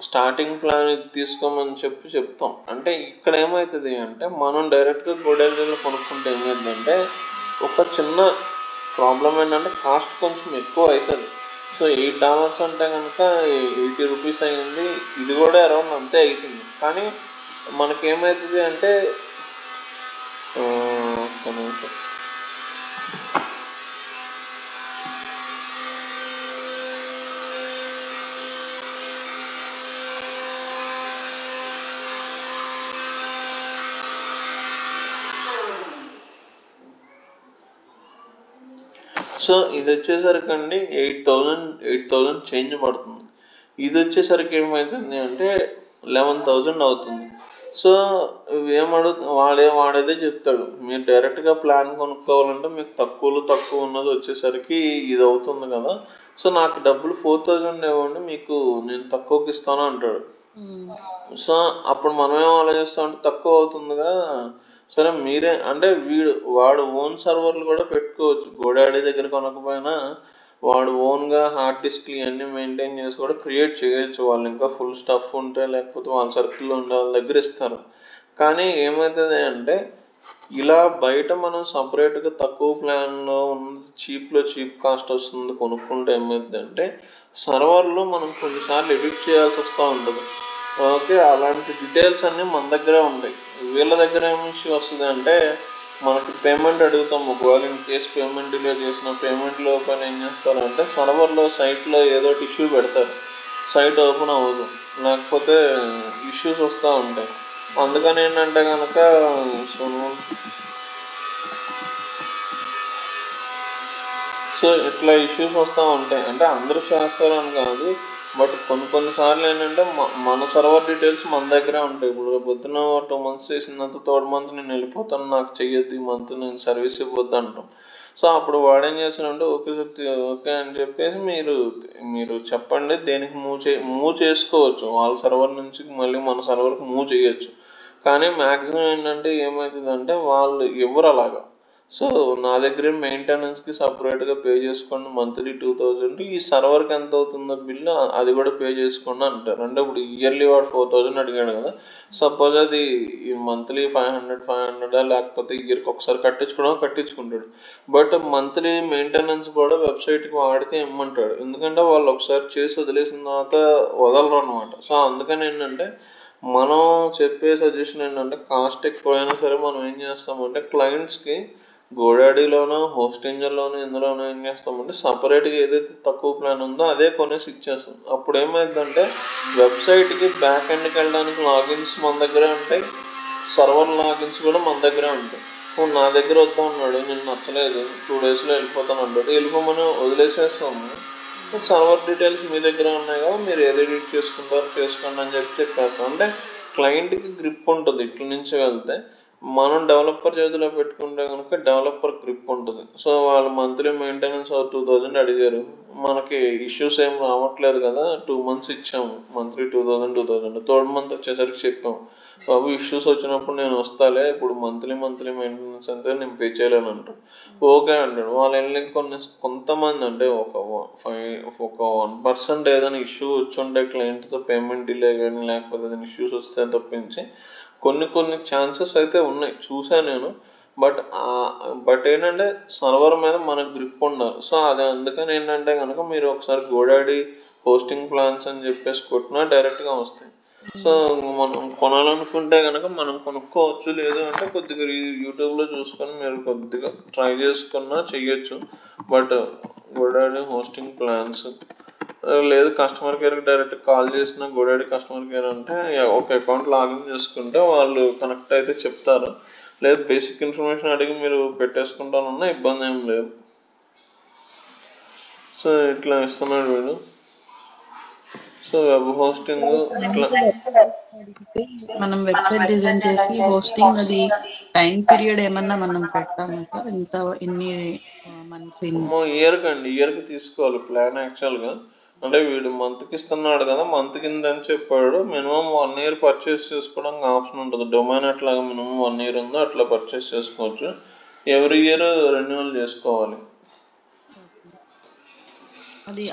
స్టార్టింగ్ ప్లాన్ ఇది తీసుకోమని చెప్తాం. అంటే ఇక్కడ ఏమవుతుంది అంటే మనం డైరెక్ట్గా గోడెల్లో కొనుక్కుంటే ఏమైందంటే ఒక చిన్న ప్రాబ్లం ఏంటంటే కాస్ట్ కొంచెం ఎక్కువ అవుతుంది. సో $8 అంటే కనుక 80 రూపీస్ అయ్యింది, ఇది కూడా అరౌండ్ అంతే అవుతుంది. కానీ మనకేమవుతుంది అంటే సో ఇది వచ్చేసరికి అండి 8,000 చేంజ్ పడుతుంది. ఇది వచ్చేసరికి ఏమవుతుంది అంటే 11,000 అవుతుంది. సో వాడేదే చెప్తాడు, మీరు డైరెక్ట్గా ప్లాన్ కొనుక్కోవాలంటే మీకు తక్కువ ఉన్నది వచ్చేసరికి ఇది అవుతుంది కదా, సో నాకు డబ్బులు 4,000 ఇవ్వండి, మీకు నేను తక్కువకి ఇస్తాను అంటాడు. సో అప్పుడు మనమేం ఆలోచిస్తామంటే తక్కువ అవుతుందిగా, సరే మీరే అంటే వాడు ఓన్ సర్వర్లు కూడా పెట్టుకోవచ్చు. గోడాడి దగ్గర కొనకపోయినా వాడు ఓన్గా హార్డ్ డిస్క్లు ఇవన్నీ మెయింటైన్ చేసి కూడా క్రియేట్ చేయొచ్చు. వాళ్ళు ఇంకా ఫుల్ స్టఫ్ ఉంటే లేకపోతే వాళ్ళ సర్కిల్లో ఉండే వాళ్ళ దగ్గర ఇస్తారు. కానీ ఏమవుతుంది అంటే ఇలా బయట మనం సపరేట్గా తక్కువ ప్లాన్లో చీప్ కాస్ట్ వస్తుంది కొనుక్కుంటే ఏమవుతుంది అంటే సర్వర్లో మనం కొన్నిసార్లు ఎడిట్ చేయాల్సి వస్తూ ఉంటుంది. ఓకే, అలాంటి డీటెయిల్స్ అన్నీ మన దగ్గరే ఉంటాయి. వీళ్ళ దగ్గర ఏం ఇష్యూ వస్తుంది అంటే మనకి పేమెంట్ అడుగుతాం, ఒకవేళ ఇన్ కేసు పేమెంట్ డిలే చేసిన పేమెంట్లో పైన ఏం చేస్తారంటే సర్వర్లో సైట్లో ఏదో ఒకటి ఇష్యూ పెడతారు, సైట్ ఓపెన్ అవ్వదు, లేకపోతే ఇష్యూస్ వస్తూ ఉంటాయి. అందుకని ఏంటంటే కనుక సో ఇట్లా ఇష్యూస్ వస్తూ ఉంటాయి. అంటే అందరూ చేస్తారని కాదు, బట్ కొన్నిసార్లు ఏంటంటే మన సర్వర్ డీటెయిల్స్ మన దగ్గరే ఉంటాయి. ఇప్పుడు పొద్దున 2 months చేసినంత 3rd month నేను వెళ్ళిపోతాను, నాకు చెయ్యొద్దు, ఈ మంత్ నేను సర్వీస్ ఇవ్వద్దు అంటాం. సో అప్పుడు వాడేం చేస్తాడంటే ఓకే అని చెప్పేసి మీరు చెప్పండి, దేనికి మూవ్ చేసుకోవచ్చు, వాళ్ళ సర్వర్ నుంచి మళ్ళీ మన సర్వర్కి మూవ్ చేయొచ్చు. కానీ మ్యాక్సిమం ఏంటంటే ఏమవుతుందంటే వాళ్ళు ఎవరు అలాగా. సో నా దగ్గరే మెయింటెనెన్స్కి సపరేట్గా పే చేసుకోండి మంత్లీ 2000, ఈ సర్వర్కి ఎంత అవుతుందో బిల్లు అది కూడా పే చేసుకోండి అంటారు. అంటే ఇప్పుడు ఇయర్లీ వాడు 4000 అడిగాడు కదా, సపోజ్ అది మంత్లీ 500 లేకపోతే ఇయర్కి ఒకసారి కట్టించుకుంటాడు. బట్ మంత్లీ మెయింటెనెన్స్ కూడా వెబ్సైట్కి వాడితే ఇమ్మంటాడు, ఎందుకంటే వాళ్ళు ఒకసారి చేసి వదిలేసిన తర్వాత వదలరు అనమాట. సో అందుకని ఏంటంటే మనం చెప్పే సజెషన్ ఏంటంటే కాస్ట్ ఎక్కువైనా సరే మనం ఏం చేస్తామంటే క్లయింట్స్కి గోడాడీలోనో హోస్టింజర్లోనో ఇందులోనో ఏం చేస్తామంటే సపరేట్గా ఏదైతే తక్కువ ప్లాన్ ఉందో అదే కొనేసి ఇచ్చేస్తాం. అప్పుడు ఏమైందంటే వెబ్సైట్కి బ్యాక్ ఎండ్కి వెళ్ళడానికి లాగిన్స్ మన దగ్గరే ఉంటాయి, సర్వర్ లాగిన్స్ కూడా మన దగ్గరే ఉంటాయి. ఇప్పుడు నా దగ్గర వద్దాం అన్నాడు, నేను నచ్చలేదు 2 daysలో వెళ్ళిపోతాను అన్నాడు, వెళ్ళిపోమని వదిలేసేస్తాము. సర్వర్ డీటెయిల్స్ మీ దగ్గర ఉన్నాయి కదా, మీరు ఏది ఎడిట్ చేసుకుంటారో చేసుకోండి అని చెప్పేస్తాం. అంటే క్లయింట్కి గ్రిప్ ఉంటుంది. ఇట్ల నుంచి వెళ్తే మనం డెవలపర్ చేతిలో పెట్టుకుంటే కనుక డెవలపర్ గ్రిప్ ఉంటుంది. సో వాళ్ళు మంత్లీ మెయింటెనెన్స్ 2000 అడిగారు, మనకి ఇష్యూస్ ఏం రావట్లేదు కదా, 2 months ఇచ్చాము మంత్లీ 2000. థర్డ్ మంత్ వచ్చేసరికి చెప్పాము, బాబు ఇష్యూస్ వచ్చినప్పుడు నేను వస్తాలే, ఇప్పుడు మంత్లీ మెయింటెనెన్స్ అంతే నేను పే చేయలేను అంటాడు. ఓకే అంటాడు. వాళ్ళు వెళ్ళి కొంతమంది అంటే ఒక 1% ఏదైనా ఇష్యూ వచ్చి ఉంటే క్లయింట్తో పేమెంట్ డిలే కానీ లేకపోతే ఏదైనా ఇష్యూస్ వస్తే తప్పించి కొన్ని ఛాన్సెస్ అయితే ఉన్నాయి, చూసాను నేను. బట్ ఏంటంటే సర్వర్ మీద మనకు గ్రిప్ ఉండాలి. సో అది అందుకని ఏంటంటే కనుక మీరు ఒకసారి గోడాడీ హోస్టింగ్ ప్లాన్స్ అని చెప్పేసి కొట్టినా డైరెక్ట్గా వస్తాయి. సో మనం కొనాలనుకుంటే కనుక మనం కొనుక్కోవచ్చు, లేదు అంటే కొద్దిగా యూట్యూబ్లో చూసుకొని మీరు కొద్దిగా ట్రై చేసుకున్నా చెయ్యొచ్చు. బట్ గోడాడీ హోస్టింగ్ ప్లాన్స్ లేదు, కస్టమర్ కేర్కి డైరెక్ట్ కాల్ చేసిన గోడాడీ కస్టమర్ కేర్ అంటే ఒక అకౌంట్ లాగిన్ చేసుకుంటే వాళ్ళు కనెక్ట్ అయితే చెప్తారు, లేదు బేసిక్ ఇన్ఫర్మేషన్ అడిగి మీరు పెట్టేసుకుంటానన్నా ఇబ్బంది ఏం లేదు. సో ఇట్లా ఇస్తున్నాడు వీడు. సో వెబ్ హోస్టింగ్ ఇట్లా మనం వెబ్సైట్ డిజైన్ చేసి హోస్టింగ్ అది టైం పీరియడ్ ఏమన్నా మనం పెడతాము సార్, ఎన్ని మంత్స్? ఇయర్కి తీసుకోవాలి ప్లాన్ యాక్చువల్గా. అంటే వీడు మంత్కి ఇస్తున్నాడు కదా, మంత్ కింద అని చెప్పాడు. మినిమం 1 year పర్చేస్ చేసుకోవడానికి ఆప్షన్ ఉంటుంది. డొమైన్ ఎట్లాగా మినిమం 1 year ఉందో అట్లా పర్చేస్ చేసుకోవచ్చు. ఎవ్రీ ఇయర్ రెన్యువల్ చేసుకోవాలి. అది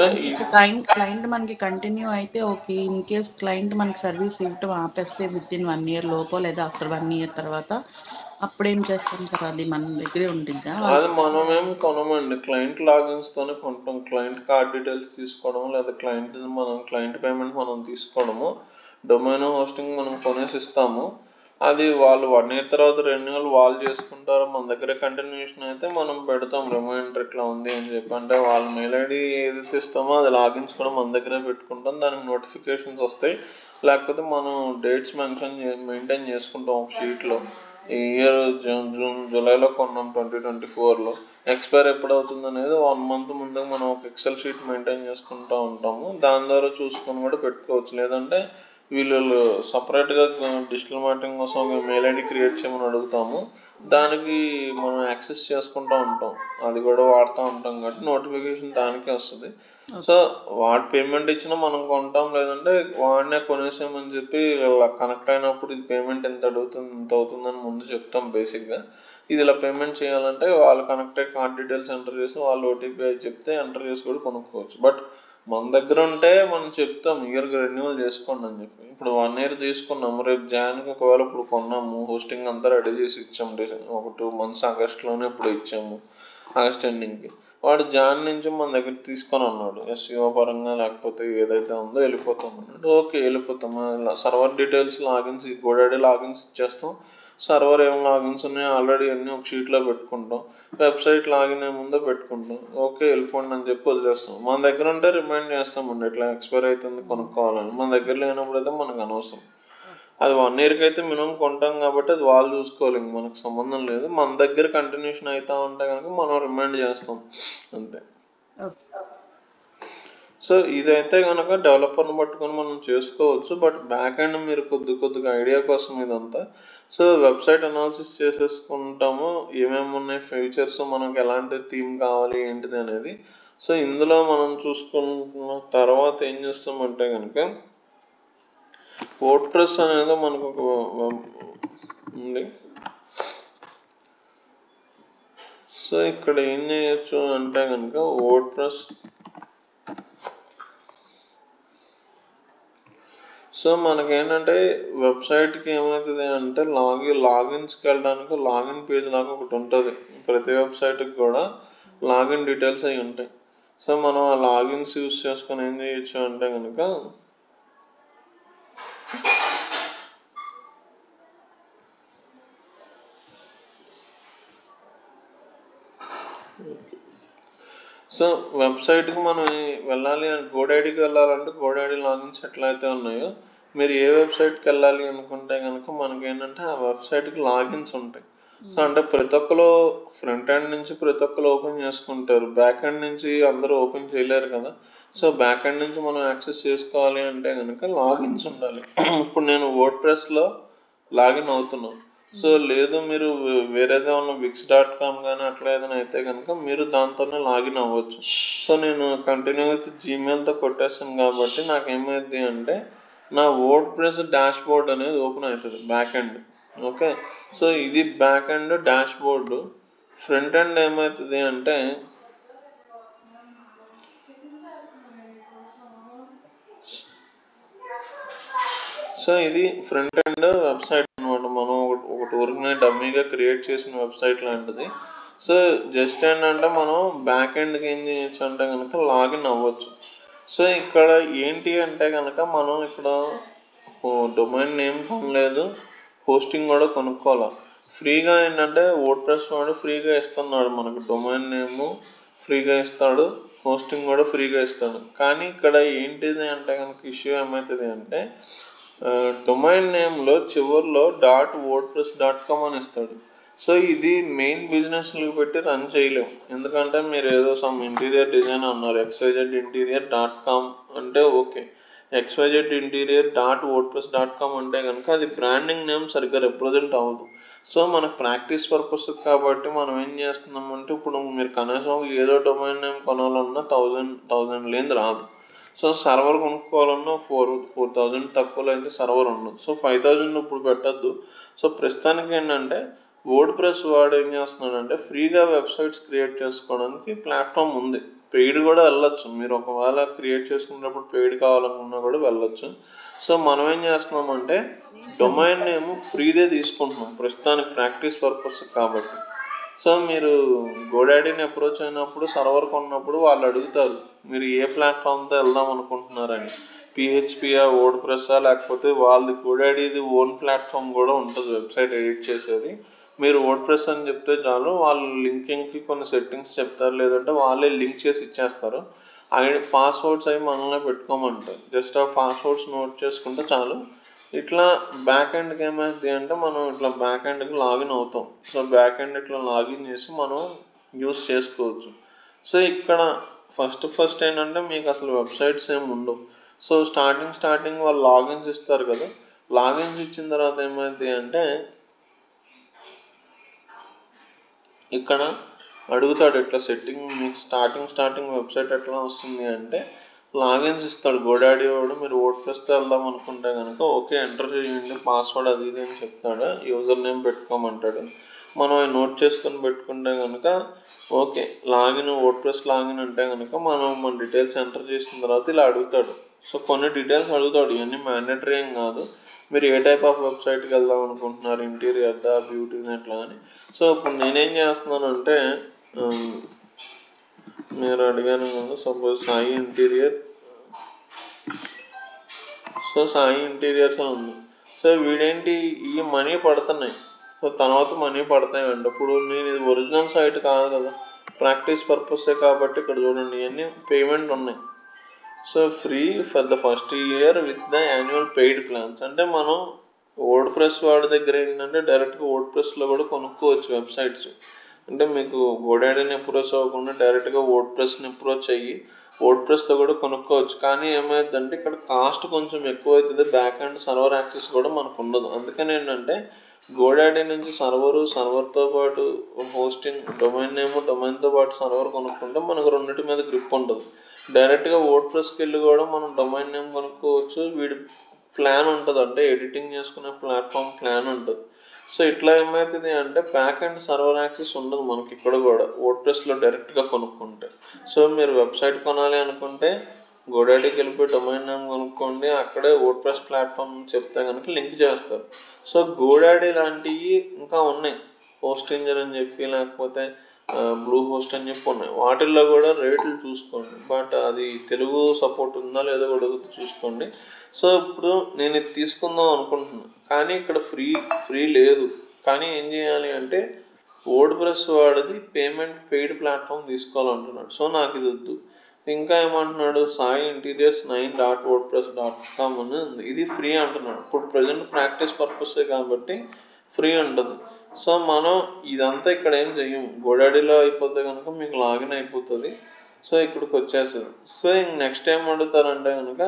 క్లయింట్ మనకి కంటిన్యూ అయితే ఓకే, ఇన్ కేస్ క్లయింట్ మనకి సర్వీస్ ఇవ్వటం ఆపేస్తే విత్-ఇన్ 1 year లోపో లేదా ఆఫ్టర్ 1 year తర్వాత అప్పుడేం చేస్తాం సార్? అది మన దగ్గరే ఉంటుందా? అది మనమేం కొనమండి, క్లయింట్ లాగిన్స్తోనే కొంటాం. క్లయింట్ కార్డ్ డీటెయిల్స్ తీసుకోవడం లేదా క్లయింట్ పేమెంట్ మనం తీసుకోవడము, డొమైన్ హోస్టింగ్ మనం కొనేసి ఇస్తాము. అది వాళ్ళు 1 year తర్వాత రెన్యువల్ వాళ్ళు చేసుకుంటారు. మన దగ్గర కంటిన్యూషన్ అయితే మనం పెడతాం రిమైండర్ ఇట్లా ఉంది అని చెప్పి. అంటే వాళ్ళ మెయిల్ ఐడి ఏదైతే ఇస్తామో అది లాగిన్స్ కూడా మన దగ్గరే పెట్టుకుంటాం, దానికి నోటిఫికేషన్స్ వస్తాయి. లేకపోతే మనం డేట్స్ మెయింటైన్ చేసుకుంటాం ఒక షీట్లో. ఈ ఇయర్ జూన్ జూలైలో కొన్నాం 2024లో, ఎక్స్పైర్ ఎప్పుడు అవుతుంది అనేది 1 month ముందు మనం ఒక ఎక్సెల్ షీట్ మెయింటైన్ చేసుకుంటూ ఉంటాము. దాని ద్వారా చూసుకొని కూడా పెట్టుకోవచ్చు. లేదంటే వీళ్ళు సపరేట్గా డిజిటల్ మార్కెటింగ్ కోసం ఒక మెయిల్ ఐడి క్రియేట్ చేయమని అడుగుతాము, దానికి మనం యాక్సెస్ చేసుకుంటూ ఉంటాం, అది కూడా వాడుతూ ఉంటాం కాబట్టి నోటిఫికేషన్ దానికే వస్తుంది. సో వాడు పేమెంట్ ఇచ్చినా మనం కొంటాం, లేదంటే వాడినే కొనేసామని చెప్పి కనెక్ట్ అయినప్పుడు ఇది పేమెంట్ ఎంత అవుతుందని ముందు చెప్తాం బేసిక్గా. ఇది ఇలా పేమెంట్ చేయాలంటే వాళ్ళు కనెక్ట్ అయ్యి కార్డ్ డీటెయిల్స్ ఎంటర్ చేసి వాళ్ళు ఓటీపీ అయితే చెప్తే ఎంటర్ చేసి కూడా కొనుక్కోవచ్చు. బట్ మన దగ్గర ఉంటే మనం చెప్తాం ఇయర్కి రెన్యువల్ చేసుకోండి అని చెప్పి. ఇప్పుడు 1 year తీసుకున్నాము, రేపు జాన్కి ఒకవేళ ఇప్పుడు కొన్నాము, హోస్టింగ్ అంతా రెడీ చేసి ఇచ్చాము, ఒక 2 months ఆగస్ట్లోనే ఇప్పుడు ఇచ్చాము, ఆగస్ట్ ఎండింగ్కి. వాడు జాన్ నుంచి మన దగ్గర తీసుకొని అన్నాడు ఎస్ఈఓ పరంగా లేకపోతే ఏదైతే ఉందో వెళ్ళిపోతాం అన్నాడు. ఓకే వెళ్ళిపోతాము. Server details logins GoDaddy logins ఇచ్చేస్తాం, సర్వర్ ఏం లాగిన్స్ ఉన్నాయో ఆల్రెడీ అన్నీ ఒక షీట్లో పెట్టుకుంటాం, వెబ్సైట్ లాగిన్ ఏముందో పెట్టుకుంటాం, ఓకే వెళ్ళిపోండి అని చెప్పి వదిలేస్తాం. మన దగ్గర ఉంటే రిమైండ్ చేస్తామండి ఇట్లా ఎక్స్పైర్ అవుతుంది కొనుక్కోవాలని. మన దగ్గర లేనప్పుడు అయితే మనకు అనవసరం. అది 1 yearకి అయితే మినిమం కొంటాం కాబట్టి అది వాళ్ళు చూసుకోవాలి, మనకు సంబంధం లేదు. మన దగ్గర కంటిన్యూషన్ అవుతా ఉంటే కనుక మనం రిమైండ్ చేస్తాం అంతే. సో ఇదైతే కనుక డెవలపర్ని పట్టుకొని మనం చేసుకోవచ్చు. బట్ బ్యాక్ ఎండ్ మీరు కొద్దిగా ఐడియా కోసం ఇదంతా. సో వెబ్సైట్ అనాలిసిస్ చేసేసుకుంటాము, ఏమేమి ఉన్నాయి ఫీచర్స్, మనకు ఎలాంటి థీమ్ కావాలి ఏంటిది అనేది. సో ఇందులో మనం చూసుకున్న తర్వాత ఏం చేస్తామంటే కనుక వర్డ్ప్రెస్ అనేది మనకు ఒక ఉంది. సో ఇక్కడ ఏం చేయొచ్చు అంటే కనుక వర్డ్ ప్రెస్. సో మనకేంటంటే వెబ్సైట్కి ఏమవుతుంది అంటే లాగిన్స్కి వెళ్ళడానికి లాగిన్ పేజ్ లాగా ఒకటి ఉంటుంది. ప్రతి వెబ్సైట్కి కూడా లాగిన్ డీటెయిల్స్ అవి ఉంటాయి. సో మనం ఆ లాగిన్స్ యూస్ చేసుకొని ఏం చేయొచ్చు అంటే కనుక సో వెబ్సైట్కి మనం వెళ్ళాలి అంటే గోడైడీకి వెళ్ళాలంటే గోడైడీ లాగిన్స్ ఎట్లయితే ఉన్నాయో మీరు ఏ వెబ్సైట్కి వెళ్ళాలి అనుకుంటే కనుక మనకి ఏంటంటే ఆ వెబ్సైట్కి లాగిన్స్ ఉంటాయి. సో అంటే ప్రతి ఒక్కరు ఫ్రంట్ ఎండ్ నుంచి ప్రతి ఒక్కరు ఓపెన్ చేసుకుంటారు, బ్యాక్ ఎండ్ నుంచి అందరూ ఓపెన్ చేయలేరు కదా. సో బ్యాక్ ఎండ్ నుంచి మనం యాక్సెస్ చేసుకోవాలి అంటే కనుక లాగిన్స్ ఉండాలి. ఇప్పుడు నేను వర్డ్ ప్రెస్లో లాగిన్ అవుతున్నాను. సో లేదు మీరు వేరేదే ఉన్న wix.com కానీ అట్లా ఏదైనా అయితే కనుక మీరు దాంతోనే లాగిన్ అవ్వచ్చు. సో నేను కంటిన్యూ విత్ జీమెయిల్తో కొట్టేస్తాను కాబట్టి నాకు ఏమైంది అంటే నా వర్డ్ ప్రెస్ డాష్ బోర్డ్ అనేది ఓపెన్ అవుతుంది బ్యాక్ ఎండ్. ఓకే, సో ఇది back end dash board. Front end ఏమవుతుంది అంటే సో ఇది ఫ్రంట్ ఎండ్ వెబ్సైట్ అనమాట. మనం ఒకటి ఊరికనే డమ్మీగా క్రియేట్ చేసిన వెబ్సైట్ లాంటిది. సో జస్ట్ ఏంటంటే మనం బ్యాక్ ఎండ్కి ఏం చేయొచ్చు అంటే కనుక లాగిన్ అవ్వచ్చు. సో ఇక్కడ ఏంటి అంటే కనుక మనం ఇక్కడ డొమైన్ నేమ్ కొనలేదు, హోస్టింగ్ కూడా కొనుక్కోవాలి. ఫ్రీగా ఏంటంటే వర్డ్ ప్రెస్ వాడు ఫ్రీగా ఇస్తున్నాడు మనకు, డొమైన్ నేము ఫ్రీగా ఇస్తాడు, హోస్టింగ్ కూడా ఫ్రీగా ఇస్తాడు. కానీ ఇక్కడ ఏంటిది అంటే కనుక ఇష్యూ ఏమవుతుంది అంటే డొమైన్ నేమ్లో చివరిలో .wordpress.com అని ఇస్తాడు. సో ఇది మెయిన్ బిజినెస్లకు పెట్టి రన్ చేయలేము, ఎందుకంటే మీరు ఏదో సమ్ ఇంటీరియర్ డిజైన్ అన్నారు xyzinterior.com అంటే ఓకే, xyzinterior.wordpress.com అంటే కనుక అది బ్రాండింగ్ నేమ్ సరిగ్గా రిప్రజెంట్ అవ్వదు. సో మనకు ప్రాక్టీస్ పర్పస్ కాబట్టి మనం ఏం చేస్తున్నామంటే ఇప్పుడు మీరు కనీసం ఏదో డొమైన్ నేమ్ కొనాలన్నా 1000 లేని రాదు. సో సర్వర్ కొనుక్కోవాలన్నా 4000 తక్కువలో అయితే సర్వర్ ఉండదు. సో 5000 ఇప్పుడు పెట్టద్దు. సో ప్రస్తుతానికి ఏంటంటే వర్డ్ ప్రెస్ వాడు ఏం చేస్తున్నాడంటే ఫ్రీగా వెబ్సైట్స్ క్రియేట్ చేసుకోవడానికి ప్లాట్ఫామ్ ఉంది. పెయిడ్ కూడా వెళ్ళొచ్చు, మీరు ఒకవేళ క్రియేట్ చేసుకునేటప్పుడు పెయిడ్ కావాలనుకున్నా కూడా వెళ్ళొచ్చు. సో మనం ఏం చేస్తున్నామంటే డొమైన్ నేమ్ ఫ్రీదే తీసుకుంటున్నాం ప్రస్తుతానికి ప్రాక్టీస్ పర్పస్ కాబట్టి. సో మీరు గోడాడీని అప్రోచ్ అయినప్పుడు సర్వర్ కొన్నప్పుడు వాళ్ళు అడుగుతారు మీరు ఏ ప్లాట్ఫామ్తో వెళ్దాం అనుకుంటున్నారని, పిహెచ్పియా, వర్డ్ ప్రెస్సా, లేకపోతే వాళ్ళది గోడాడీది ఓన్ ప్లాట్ఫామ్ కూడా ఉంటుంది వెబ్సైట్ ఎడిట్ చేసేది. మీరు వర్డ్ ప్రెస్ అని చెప్తే చాలు, వాళ్ళు లింకింగ్కి కొన్ని సెట్టింగ్స్ చెప్తారు, లేదంటే వాళ్ళే లింక్ చేసి ఇచ్చేస్తారు. పాస్వర్డ్స్ అవి మనల్ని పెట్టుకోమంటారు, జస్ట్ ఆ పాస్వర్డ్స్ నోట్ చేసుకుంటే చాలు. ఇట్లా బ్యాక్ ఎండ్కి ఏమైంది అంటే మనం ఇట్లా బ్యాక్ ఎండ్కి లాగిన్ అవుతాం. సో బ్యాక్ ఎండ్ ఇట్లా లాగిన్ చేసి మనం యూస్ చేసుకోవచ్చు. సో ఇక్కడ ఫస్ట్ ఏంటంటే మీకు అసలు వెబ్సైట్స్ ఏమి ఉండవు. సో స్టార్టింగ్ వాళ్ళు లాగిన్స్ ఇస్తారు కదా, లాగిన్స్ ఇచ్చిన తర్వాత ఏమైంది అంటే ఇక్కడ అడుగుతాడు ఇట్లా సెట్టింగ్ మీకు స్టార్టింగ్ వెబ్సైట్ ఎట్లా వస్తుంది అంటే లాగిన్స్ ఇస్తాడు గోడాడీ వాడు. మీరు వర్డ్ ప్రెస్తో వెళ్దాం అనుకుంటే కనుక ఓకే ఎంటర్ చేయండి పాస్వర్డ్ అది ఇది అని చెప్తాడు, యూజర్ నేమ్ పెట్టుకోమంటాడు. మనం నోట్ చేసుకొని పెట్టుకుంటే కనుక okay login word press login అంటే కనుక మన డీటెయిల్స్ ఎంటర్ చేసిన తర్వాత ఇలా అడుగుతాడు. సో కొన్ని డీటెయిల్స్ అడుగుతాడు, ఇవన్నీ మ్యాండేటరీ ఏం కాదు. మీరు ఏ టైప్ ఆఫ్ వెబ్సైట్కి వెళ్దాం అనుకుంటున్నారు, ఇంటీరియర్దా, బ్యూటీ ఎట్లా అని. సో ఇప్పుడు నేనేం చేస్తున్నానంటే మీరు అడిగాను కదా, suppose Sai interior. So Sai interiors అని ఉంది. సో వీడేంటి ఈ మనీ పడుతున్నాయి, సో తర్వాత మనీ పడతాయండి. ఇప్పుడు నేను ఇది ఒరిజినల్ సైట్ కాదు కదా, ప్రాక్టీస్ పర్పసే కాబట్టి ఇక్కడ చూడండి ఇవన్నీ పేమెంట్ ఉన్నాయి. So free for the first year with the annual paid plans. అంటే మనం వర్డ్ ప్రెస్ వాడి దగ్గర ఏంటంటే డైరెక్ట్గా వర్డ్ ప్రెస్లో కూడా కొనుక్కోవచ్చు వెబ్సైట్స్. అంటే మీకు గోడాడీని అప్రోచ్ అవ్వకుండా డైరెక్ట్గా వర్డ్ ప్రెస్ని అప్రోచ్ అయ్యి వర్డ్ ప్రెస్తో కూడా కొనుక్కోవచ్చు. కానీ ఏమైందంటే ఇక్కడ కాస్ట్ కొంచెం ఎక్కువ అవుతుంది, బ్యాక్ అండ్ సర్వర్ యాక్సెస్ కూడా మనకు ఉండదు. అందుకని ఏంటంటే గోడాడీ నుంచి సర్వర్తో పాటు హోస్టింగ్, డొమైన్తో పాటు సర్వర్ కొనుక్కుంటే మనకు రెండింటి మీద గ్రిప్ ఉంటుంది. డైరెక్ట్గా వర్డ్ ప్రెస్కి వెళ్ళి కూడా మనం డొమైన్ నేమ్ కొనుక్కోవచ్చు. వీడి ప్లాన్ ఉంటుంది, అంటే ఎడిటింగ్ చేసుకునే ప్లాట్ఫామ్ ప్లాన్ ఉంటుంది. సో ఇట్లా ఏమవుతుంది అంటే బ్యాక్ అండ్ సర్వర్ యాక్సెస్ ఉండదు మనకి ఇక్కడ కూడా వర్డ్ప్రెస్లో డైరెక్ట్గా కొనుక్కుంటే. సో మీరు వెబ్సైట్ కొనాలి అనుకుంటే గోడాడీకి వెళ్ళిపోయి డొమైన్ నేమ్ కొనుక్కోండి, అక్కడే వర్డ్ప్రెస్ ప్లాట్ఫామ్ చెప్తే కనుక లింక్ చేస్తారు. సో గోడాడీ లాంటివి ఇంకా ఉన్నాయి, హోస్ట్ ఇంజన్ అని చెప్పి, లేకపోతే బ్లూ హోస్ట్ అని చెప్పి ఉన్నాయి. వాటిల్లో కూడా రేట్లు చూసుకోండి, బట్ అది తెలుగు సపోర్ట్ ఉందా లేదో కూడా చూసుకోండి. సో ఇప్పుడు నేను ఇది తీసుకుందాం అనుకుంటున్నాను, కానీ ఇక్కడ ఫ్రీ లేదు. కానీ ఏం చేయాలి అంటే వర్డ్ప్రెస్ వాడిది పెయిడ్ ప్లాట్ఫామ్ తీసుకోవాలంటున్నాడు. సో నాకు ఇది వద్దు. ఇంకా ఏమంటున్నాడు, సాయి ఇంటీరియర్స్ 9.wordpress.com అని ఉంది, ఇది ఫ్రీ అంటున్నాడు. ఇప్పుడు ప్రజెంట్ ప్రాక్టీస్ పర్పసే కాబట్టి ఫ్రీ ఉంటుంది. సో మనం ఇదంతా ఇక్కడ ఏం చెయ్యము, గోడాడీలో అయిపోతే కనుక మీకు లాగిన్ అయిపోతుంది. సో ఇక్కడికి వచ్చేస్తుంది. సో ఇంక నెక్స్ట్ టైం అడుగుతారంటే కనుక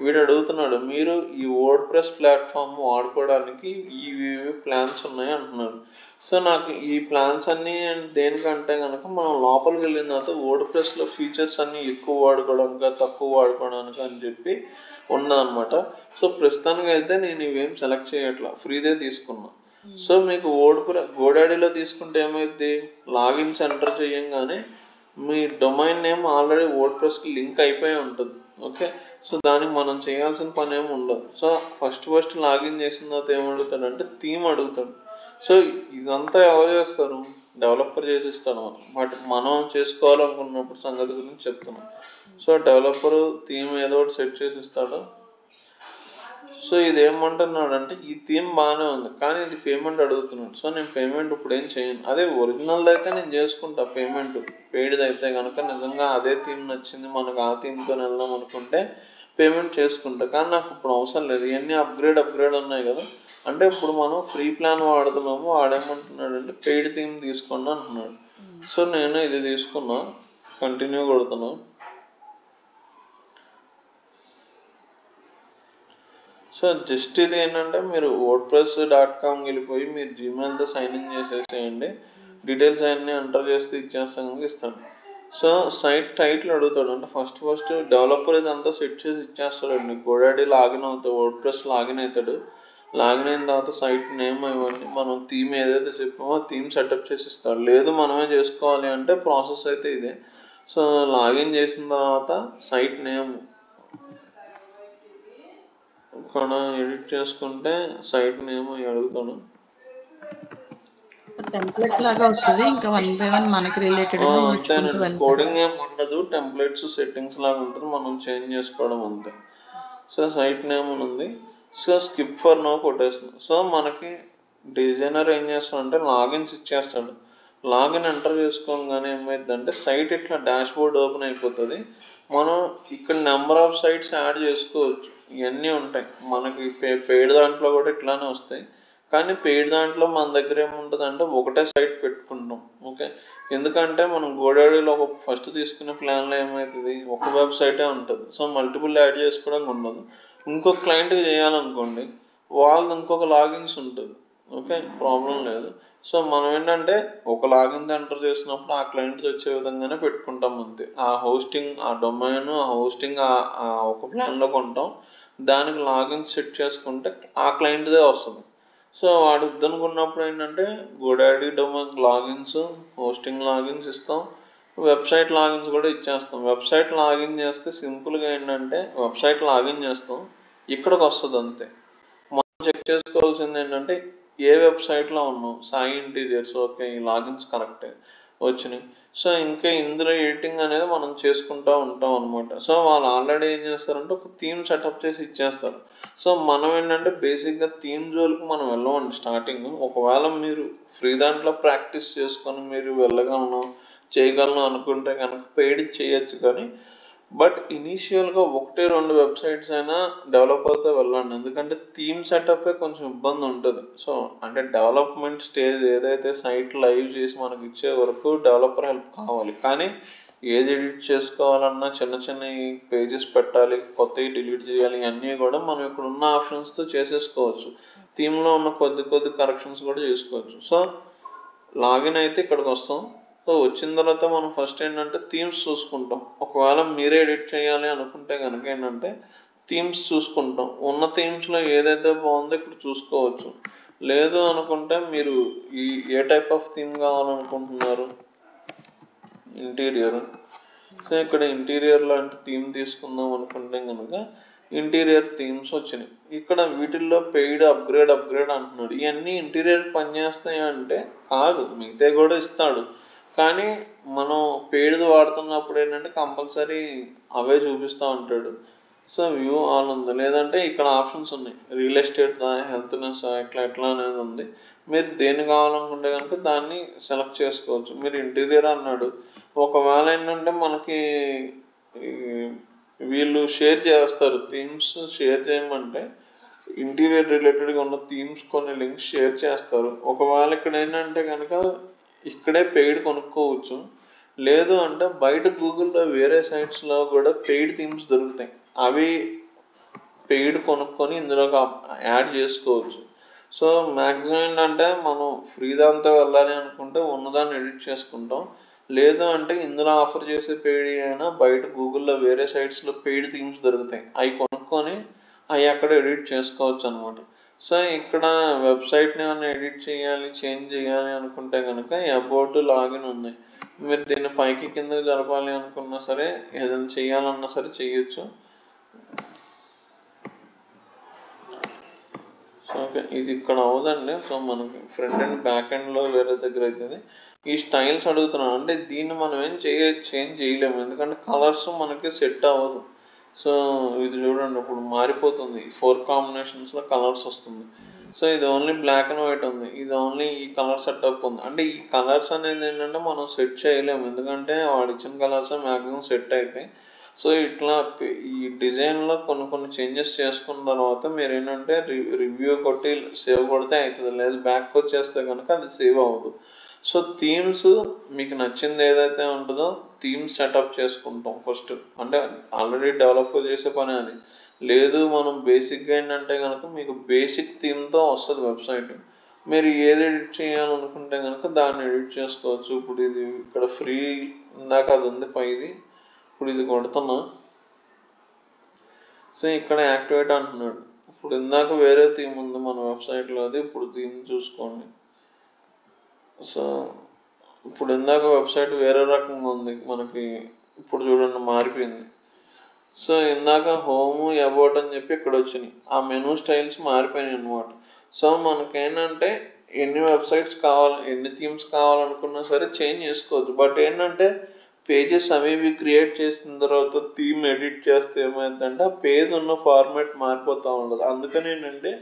వీడు అడుగుతున్నాడు, మీరు ఈ వర్డ్ప్రెస్ ప్లాట్ఫామ్ వాడుకోవడానికి ఇవి ప్లాన్స్ ఉన్నాయి అంటున్నాడు. సో నాకు ఈ ప్లాన్స్ అన్నీ దేనికంటే కనుక మనం లోపలికి వెళ్ళిన తర్వాత వర్డ్ప్రెస్లో ఫీచర్స్ అన్నీ ఎక్కువ వాడుకోవడానికి తక్కువ వాడుకోవడానికి అని చెప్పి ఉన్నదన్నమాట. సో ప్రస్తుతానికి అయితే నేను ఇవేం సెలెక్ట్ చేయట్లా, ఫ్రీదే తీసుకున్నా. సో మీకు గోడాడీలో తీసుకుంటే ఏమైంది, లాగిన్స్ ఎంటర్ చేయంగానే మీ డొమైన్ నేమ్ ఆల్రెడీ వర్డ్ప్రెస్కి లింక్ అయిపోయి ఉంటుంది. ఓకే, సో దానికి మనం చేయాల్సిన పని ఏమి ఉండదు. సో ఫస్ట్ లాగిన్ చేసిన తర్వాత ఏమడుగుతాడంటే థీమ్ అడుగుతాడు. సో ఇదంతా ఎవరు చేస్తారు, డెవలపర్ చేసిస్తాడు. బట్ మనం చేసుకోవాలనుకున్నప్పుడు సంగతి గురించి చెప్తున్నాం. సో డెవలపర్ థీమ్ ఏదో ఒకటి సెట్ చేసి ఇస్తాడు. సో ఇది ఏమంటున్నాడు అంటే ఈ థీమ్ బాగానే ఉంది కానీ ఇది పేమెంట్ అడుగుతున్నాడు. సో నేను పేమెంట్ ఇప్పుడు ఏం చేయను, అదే ఒరిజినల్ది అయితే నేను చేసుకుంటా పేమెంట్. పెయిడ్ది అయితే కనుక నిజంగా అదే థీమ్ నచ్చింది మనకు, ఆ థీమ్తో వెళ్దాం అనుకుంటే పేమెంట్ చేసుకుంటా. కానీ నాకు ఇప్పుడు అవసరం లేదు, ఇవన్నీ అప్గ్రేడ్ ఉన్నాయి కదా. అంటే ఇప్పుడు మనం ఫ్రీ ప్లాన్ వాడుతున్నాము, వాడేమంటున్నాడు అంటే పెయిడ్ థీమ్ తీసుకోండి అంటున్నాడు. సో నేను ఇది తీసుకున్నా, కంటిన్యూ కొడుతున్నా. సో జస్ట్ ఇది ఏంటంటే మీరు wordpress.com వెళ్ళిపోయి మీరు జీమెయిల్తో సైన్ ఇన్ చేసేసేయండి, డీటెయిల్స్ అన్నీ ఎంటర్ చేస్తే ఇచ్చేస్తాను ఇస్తాను. సో సైట్ టైటిల్ అడుగుతాడు, అంటే ఫస్ట్ డెవలపర్ ఇదంతా సెట్ చేసి ఇచ్చేస్తాడు. గోడాడీ లాగిన్ అవుతాడు, వర్డ్ప్రెస్ లాగిన్ అవుతాడు. లాగిన్ అయిన తర్వాత సైట్ నేమ్ ఇవ్వండి, మనం థీమ్ ఏదైతే చెప్పామో థీమ్ సెటప్ చేసి ఇస్తాడు. లేదు మనమే చేసుకోవాలి అంటే ప్రాసెస్ అయితే ఇదే. సో లాగిన్ చేసిన తర్వాత సైట్ నేమ్ ఇక్కడ ఎడిట్ చేసుకుంటే సైట్ నేమ్ అడుగుతాడు, టెంప్లెట్ లాగా వస్తుంది. ఇంకా 1 by 1 మనకి రిలేటెడ్ గా అంతేనండి. కోడింగ్ ఏం ఉండదు, టెంప్లెట్స్ సెట్టింగ్స్ లాగా ఉంటుంది, మనం చేంజ్ చేసుకోవడం అంతే. సో సైట్ నేమ్ ఉంది. సో స్కిప్ ఫర్ నో కొట్టేస్తుంది. సో మనకి డిజైనర్ ఏం చేస్తాడంటే లాగిన్స్ ఇచ్చేస్తాడు. లాగిన్ ఎంటర్ చేసుకోగానే ఏమైందంటే సైట్ ఇట్లా డాష్ బోర్డ్ ఓపెన్ అయిపోతుంది. మనం ఇక్కడ నెంబర్ ఆఫ్ సైట్స్ యాడ్ చేసుకోవచ్చు, ఇవన్నీ ఉంటాయి మనకి. పెయిడ్ దాంట్లో కూడా ఇట్లానే వస్తాయి, కానీ పెయిడ్ దాంట్లో మన దగ్గర ఏముంటుంది అంటే ఒకటే సైట్ పెట్టుకుంటాం. ఓకే, ఎందుకంటే మనం గోడాడీలో ఒక ఫస్ట్ తీసుకునే ప్లాన్లో ఏమవుతుంది, ఒక వెబ్సైటే ఉంటుంది. సో మల్టిపుల్ యాడ్ చేసుకోవడానికి ఉండదు. ఇంకొక క్లయింట్కి చేయాలనుకోండి, వాళ్ళది ఇంకొక లాగిన్స్ ఉంటుంది. ఓకే, ప్రాబ్లం లేదు. సో మనం ఏంటంటే ఒక లాగిన్ ఎంటర్ చేసినప్పుడు ఆ క్లయింట్కి వచ్చే విధంగానే పెట్టుకుంటాం అంతే. ఆ హోస్టింగ్, ఆ డొమైన్, ఆ హోస్టింగ్ ఒక ప్లాన్లో కొంటాం, దానికి లాగిన్ సెట్ చేసుకుంటే ఆ క్లయింట్దే వస్తుంది. సో వాడు వద్దనుకున్నప్పుడు ఏంటంటే GoDaddy domain logins, hosting logins ఇస్తాం, వెబ్సైట్ లాగిన్స్ కూడా ఇచ్చేస్తాం. వెబ్సైట్ లాగిన్ చేస్తే సింపుల్గా ఏంటంటే వెబ్సైట్ లాగిన్ చేస్తాం, ఇక్కడికి వస్తుంది అంతే. మనం చెక్ చేసుకోవాల్సింది ఏంటంటే ఏ వెబ్సైట్లో ఉన్నాం, సాయి ఇంటీరియర్స్, ఓకే ఈ లాగిన్స్ కరెక్టే వచ్చినాయి. సో ఇంకా ఇందులో ఎడిటింగ్ అనేది మనం చేసుకుంటూ ఉంటాం అనమాట. సో వాళ్ళు ఆల్రెడీ ఏం చేస్తారంటే ఒక థీమ్ సెటప్ చేసి ఇచ్చేస్తారు. సో మనం ఏంటంటే బేసిక్గా థీమ్ జోలికి మనం వెళ్ళమండి స్టార్టింగ్. ఒకవేళ మీరు ఫ్రీ దాంట్లో ప్రాక్టీస్ చేసుకొని మీరు వెళ్ళగలను చేయగలను అనుకుంటే కనుక పెయిడ్ చేయొచ్చు. కానీ బట్ ఇనీషియల్గా 1-2 వెబ్సైట్స్ అయినా డెవలపర్తో వెళ్ళండి, ఎందుకంటే థీమ్ సెటప్పే కొంచెం ఇబ్బంది ఉంటుంది. సో అంటే డెవలప్మెంట్ స్టేజ్ ఏదైతే సైట్ లైవ్ చేసి మనకి ఇచ్చే వరకు డెవలపర్ హెల్ప్ కావాలి. కానీ ఏది ఎడిట్ చేసుకోవాలన్నా చిన్న పేజెస్ పెట్టాలి, కొత్తవి డిలీట్ చేయాలి, ఇవన్నీ కూడా మనం ఇక్కడ ఉన్న ఆప్షన్స్తో చేసేసుకోవచ్చు. థీమ్లో ఉన్న కొద్ది కరెక్షన్స్ కూడా చేసుకోవచ్చు. సో లాగిన్ అయితే ఇక్కడికి వస్తాం. సో వచ్చిన తర్వాత మనం ఫస్ట్ ఏంటంటే థీమ్స్ చూసుకుంటాం. ఒకవేళ మీరే ఎడిట్ చేయాలి అనుకుంటే కనుక ఏంటంటే థీమ్స్ చూసుకుంటాం. ఉన్న థీమ్స్లో ఏదైతే బాగుందో ఇక్కడ చూసుకోవచ్చు. లేదు అనుకుంటే మీరు ఏ టైప్ ఆఫ్ థీమ్ కావాలనుకుంటున్నారు, ఇంటీరియర్. సో ఇక్కడ ఇంటీరియర్ లాంటి థీమ్ తీసుకుందాం అనుకుంటే కనుక ఇంటీరియర్ థీమ్స్ వచ్చినాయి. ఇక్కడ వీటిల్లో పెయిడ్ అప్గ్రేడ్ అంటున్నాడు. ఇవన్నీ ఇంటీరియర్ పనిచేస్తాయి అంటే కాదు, మిగతా కూడా ఇస్తాడు. కానీ మనం పెయిడ్ది వాడుతున్నప్పుడు ఏంటంటే కంపల్సరీ అవే చూపిస్తూ ఉంటాడు. సో వ్యూ ఆల్ ఉంది, లేదంటే ఇక్కడ ఆప్షన్స్ ఉన్నాయి, రియల్ ఎస్టేట్, హెల్త్నెస్, ఎట్లా అనేది ఉంది. మీరు దేన్ని కావాలనుకుంటే కనుక దాన్ని సెలెక్ట్ చేసుకోవచ్చు. మీరు ఇంటీరియర్ అన్నాడు, ఒకవేళ ఏంటంటే మనకి వీళ్ళు షేర్ చేస్తారు థీమ్స్. షేర్ చేయమంటే ఇంటీరియర్ రిలేటెడ్గా ఉన్న థీమ్స్ కొన్ని లింక్స్ షేర్ చేస్తారు. ఒకవేళ ఇక్కడ ఏంటంటే కనుక ఇక్కడే పెయిడ్ కొనుక్కోవచ్చు. లేదు అంటే బయట గూగుల్లో వేరే సైట్స్లో కూడా పెయిడ్ థీమ్స్ దొరుకుతాయి, అవి పెయిడ్ కొనుక్కొని ఇందులోకి యాడ్ చేసుకోవచ్చు. సో మ్యాక్సిమం ఏంటంటే మనం ఫ్రీ దాంతో వెళ్ళాలి అనుకుంటే ఉన్నదాన్ని ఎడిట్ చేసుకుంటాం. లేదు అంటే ఇందులో ఆఫర్ చేసే పెయిడ్ అయినా బయట గూగుల్లో వేరే సైట్స్లో పెయిడ్ థీమ్స్ దొరుకుతాయి, అవి కొనుక్కొని అవి అక్కడ ఎడిట్ చేసుకోవచ్చు అనమాట. సో ఇక్కడ వెబ్సైట్ని ఏమైనా ఎడిట్ చేయాలి, చేంజ్ చేయాలి అనుకుంటే కనుక అబౌట్ లాగిన్ ఉంది. మీరు దీన్ని పైకి కిందకి జరపాలి అనుకున్నా సరే, ఏదైనా చేయాలన్నా సరే చేయొచ్చు. సో ఓకే, ఇది ఇక్కడ అవ్వదండి. సో మనకి ఫ్రంట్ అండ్ బ్యాక్ ఎండ్లో వేరే దగ్గర అవుతుంది. ఈ స్టైల్స్ అడుగుతున్నాను అంటే దీన్ని మనం ఏం చేంజ్ చేయలేము, ఎందుకంటే కలర్స్ మనకి సెట్ అవ్వదు. సో ఇది చూడండి, ఇప్పుడు మారిపోతుంది, 4 కాంబినేషన్స్లో కలర్స్ వస్తుంది. సో ఇది ఓన్లీ బ్లాక్ అండ్ వైట్ ఉంది, ఇది ఓన్లీ ఈ కలర్ సెటప్ ఉంది. అంటే ఈ కలర్స్ అనేది ఏంటంటే మనం సెట్ చేయలేము, ఎందుకంటే వాడు ఇచ్చిన కలర్స్ మ్యాక్సిమం సెట్ అవుతాయి. సో ఇట్లా ఈ డిజైన్లో కొన్ని చేంజెస్ చేసుకున్న తర్వాత మీరు ఏంటంటే రివ్యూ కొట్టి సేవ్ కొడితే అవుతుంది, లేదు బ్యాక్ వచ్చేస్తే కనుక అది సేవ్ అవ్వదు. సో థీమ్స్ మీకు నచ్చింది ఏదైతే ఉంటుందో థీమ్ సెటప్ చేసుకుంటాం ఫస్ట్. అంటే ఆల్రెడీ డెవలప్ చేసే పని అది. లేదు మనం బేసిక్గా ఏంటంటే కనుక మీకు బేసిక్ థీమ్తో వస్తుంది వెబ్సైట్, మీరు ఏది ఎడిట్ చేయాలనుకుంటే కనుక దాన్ని ఎడిట్ చేసుకోవచ్చు. ఇప్పుడు ఇది ఇక్కడ ఫ్రీ ఇందాక అది ఉంది పైది, ఇప్పుడు ఇది కొడుతున్నా. సో ఇక్కడ యాక్టివేట్ అంటున్నాడు. ఇప్పుడు ఇందాక వేరే థీమ్ ఉంది మన వెబ్సైట్లో, అది ఇప్పుడు థీమ్ చూసుకోండి. సో ఇప్పుడు ఇందాక వెబ్సైట్ వేరే రకంగా ఉంది మనకి, ఇప్పుడు చూడండి మారిపోయింది. సో ఇందాక హోమ్ అబౌట్ అని చెప్పి ఇక్కడ వచ్చినాయి, ఆ మెనూ స్టైల్స్ మారిపోయినాయి అనమాట. సో మనకేంటంటే ఎన్ని వెబ్సైట్స్ కావాలి, ఎన్ని థీమ్స్ కావాలనుకున్నా సరే చేంజ్ చేసుకోవచ్చు. బట్ ఏంటంటే పేజెస్ అవి ఇవి క్రియేట్ చేసిన తర్వాత థీమ్ ఎడిట్ చేస్తే ఏమైందంటే ఆ పేజ్ ఉన్న ఫార్మాట్ మారిపోతూ ఉండదు. అందుకని ఏంటంటే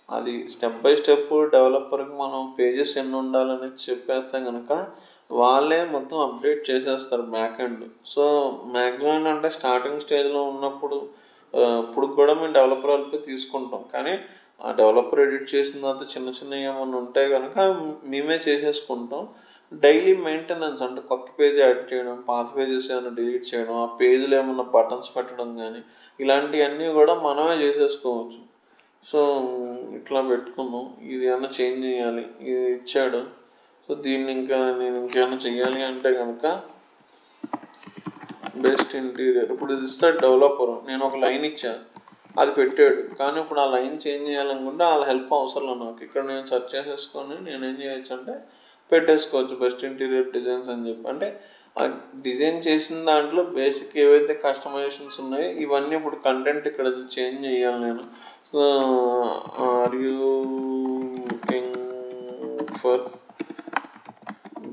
అది స్టెప్ బై స్టెప్ డెవలపర్కి మనం పేజెస్ ఎన్ని ఉండాలని చెప్పేస్తే కనుక వాళ్ళే మొత్తం అప్డేట్ చేసేస్తారు బ్యాక్ ఎండ్. సో మ్యాక్సిమం ఏంటంటే స్టార్టింగ్ స్టేజ్లో ఉన్నప్పుడు ఇప్పుడు కూడా మేము డెవలపర్ హెల్ప్ తీసుకుంటాం, కానీ ఆ డెవలపర్ ఎడిట్ చేసిన తర్వాత చిన్న ఏమైనా ఉంటే కనుక మేమే చేసేసుకుంటాం. డైలీ మెయింటెనెన్స్ అంటే కొత్త పేజ్ యాడ్ చేయడం, పాత పేజెస్ ఏమైనా డిలీట్ చేయడం, ఆ పేజ్లో ఏమైనా బటన్స్ పెట్టడం కానీ ఇలాంటివన్నీ కూడా మనమే చేసేసుకోవచ్చు. సో ఇట్లా పెట్టుకున్నాం. ఇది ఏమైనా చేంజ్ చేయాలి, ఇది ఇచ్చాడు. సో దీన్ని నేను ఇంకేమైనా చెయ్యాలి అంటే కనుక బెస్ట్ ఇంటీరియర్, ఇప్పుడు ఇది ఇస్తాడు డెవలపర్, నేను ఒక లైన్ ఇచ్చాను అది పెట్టాడు, కానీ ఇప్పుడు ఆ లైన్ చేంజ్ చేయాలనుకుంటే వాళ్ళ హెల్ప్ అవసరం నాకు. ఇక్కడ నేను సెర్చ్ చేసేసుకొని నేనేం చేయొచ్చు అంటే పెట్టేసుకోవచ్చు బెస్ట్ ఇంటీరియర్ డిజైన్స్ అని చెప్పి. అంటే ఆ డిజైన్ చేసిన దాంట్లో బేసిక్ ఏవైతే కస్టమైజేషన్స్ ఉన్నాయో ఇవన్నీ ఇప్పుడు కంటెంట్ ఇక్కడ చేంజ్ చేయాలి నేను. So are you looking for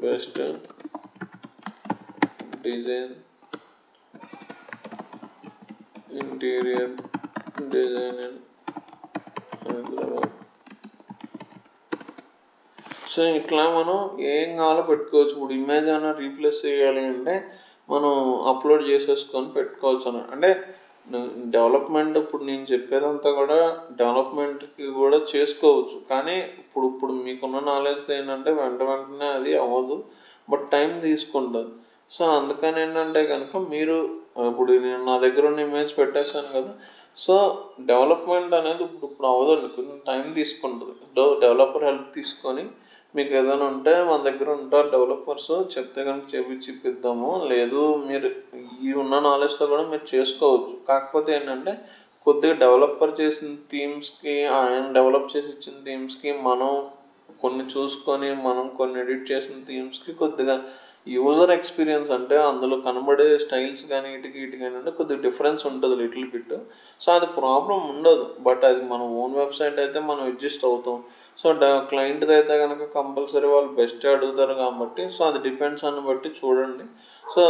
best design interior design in Hyderabad. So ఇట్లా మనం ఏం కావాలో పెట్టుకోవచ్చు. ఇప్పుడు ఇమేజ్ అయినా రీప్లేస్ చేయాలి అంటే మనం అప్లోడ్ చేసేసుకొని పెట్టుకోవచ్చు అన్న. అంటే డెవలప్మెంట్ ఇప్పుడు నేను చెప్పేదంతా కూడా డెవలప్మెంట్కి కూడా చేసుకోవచ్చు, కానీ ఇప్పుడు మీకున్న నాలెడ్జ్ ఏంటంటే వెంటనే అది అవ్వదు, బట్ టైం తీసుకుంటుంది. సో అందుకని ఏంటంటే కనుక మీరు ఇప్పుడు నేను నా దగ్గర ఉన్న ఇమేజ్ పెట్టేస్తాను కదా, సో డెవలప్మెంట్ అనేది ఇప్పుడు అవ్వదండి, కొంచెం టైం తీసుకుంటుంది. డెవలపర్ హెల్ప్ తీసుకొని మీకు ఏదైనా ఉంటే మన దగ్గర ఉంటారు డెవలపర్స్, చెప్తే కనుక చెప్పిద్దాము. లేదు మీరు ఈ ఉన్న నాలెడ్జ్తో కూడా మీరు చేసుకోవచ్చు. కాకపోతే ఏంటంటే కొద్దిగా డెవలపర్ చేసిన థీమ్స్కి, ఆయన డెవలప్ చేసి ఇచ్చిన థీమ్స్కి మనం కొన్ని చూసుకొని మనం కొన్ని ఎడిట్ చేసిన థీమ్స్కి కొద్దిగా యూజర్ ఎక్స్పీరియన్స్ అంటే అందులో కనబడే స్టైల్స్ కానీ ఇటు కానీ అంటే కొద్దిగా డిఫరెన్స్ ఉంటుంది లిటిల్ బిట్. సో అది ప్రాబ్లం ఉండదు. బట్ అది మన ఓన్ వెబ్సైట్ అయితే మనం అడ్జస్ట్ అవుతాం. సో క్లయింట్ అయితే కనుక కంపల్సరీ వాళ్ళు బెస్ట్ అడుగుతారు కాబట్టి సో అది డిపెండ్స్ అని బట్టి చూడండి. సో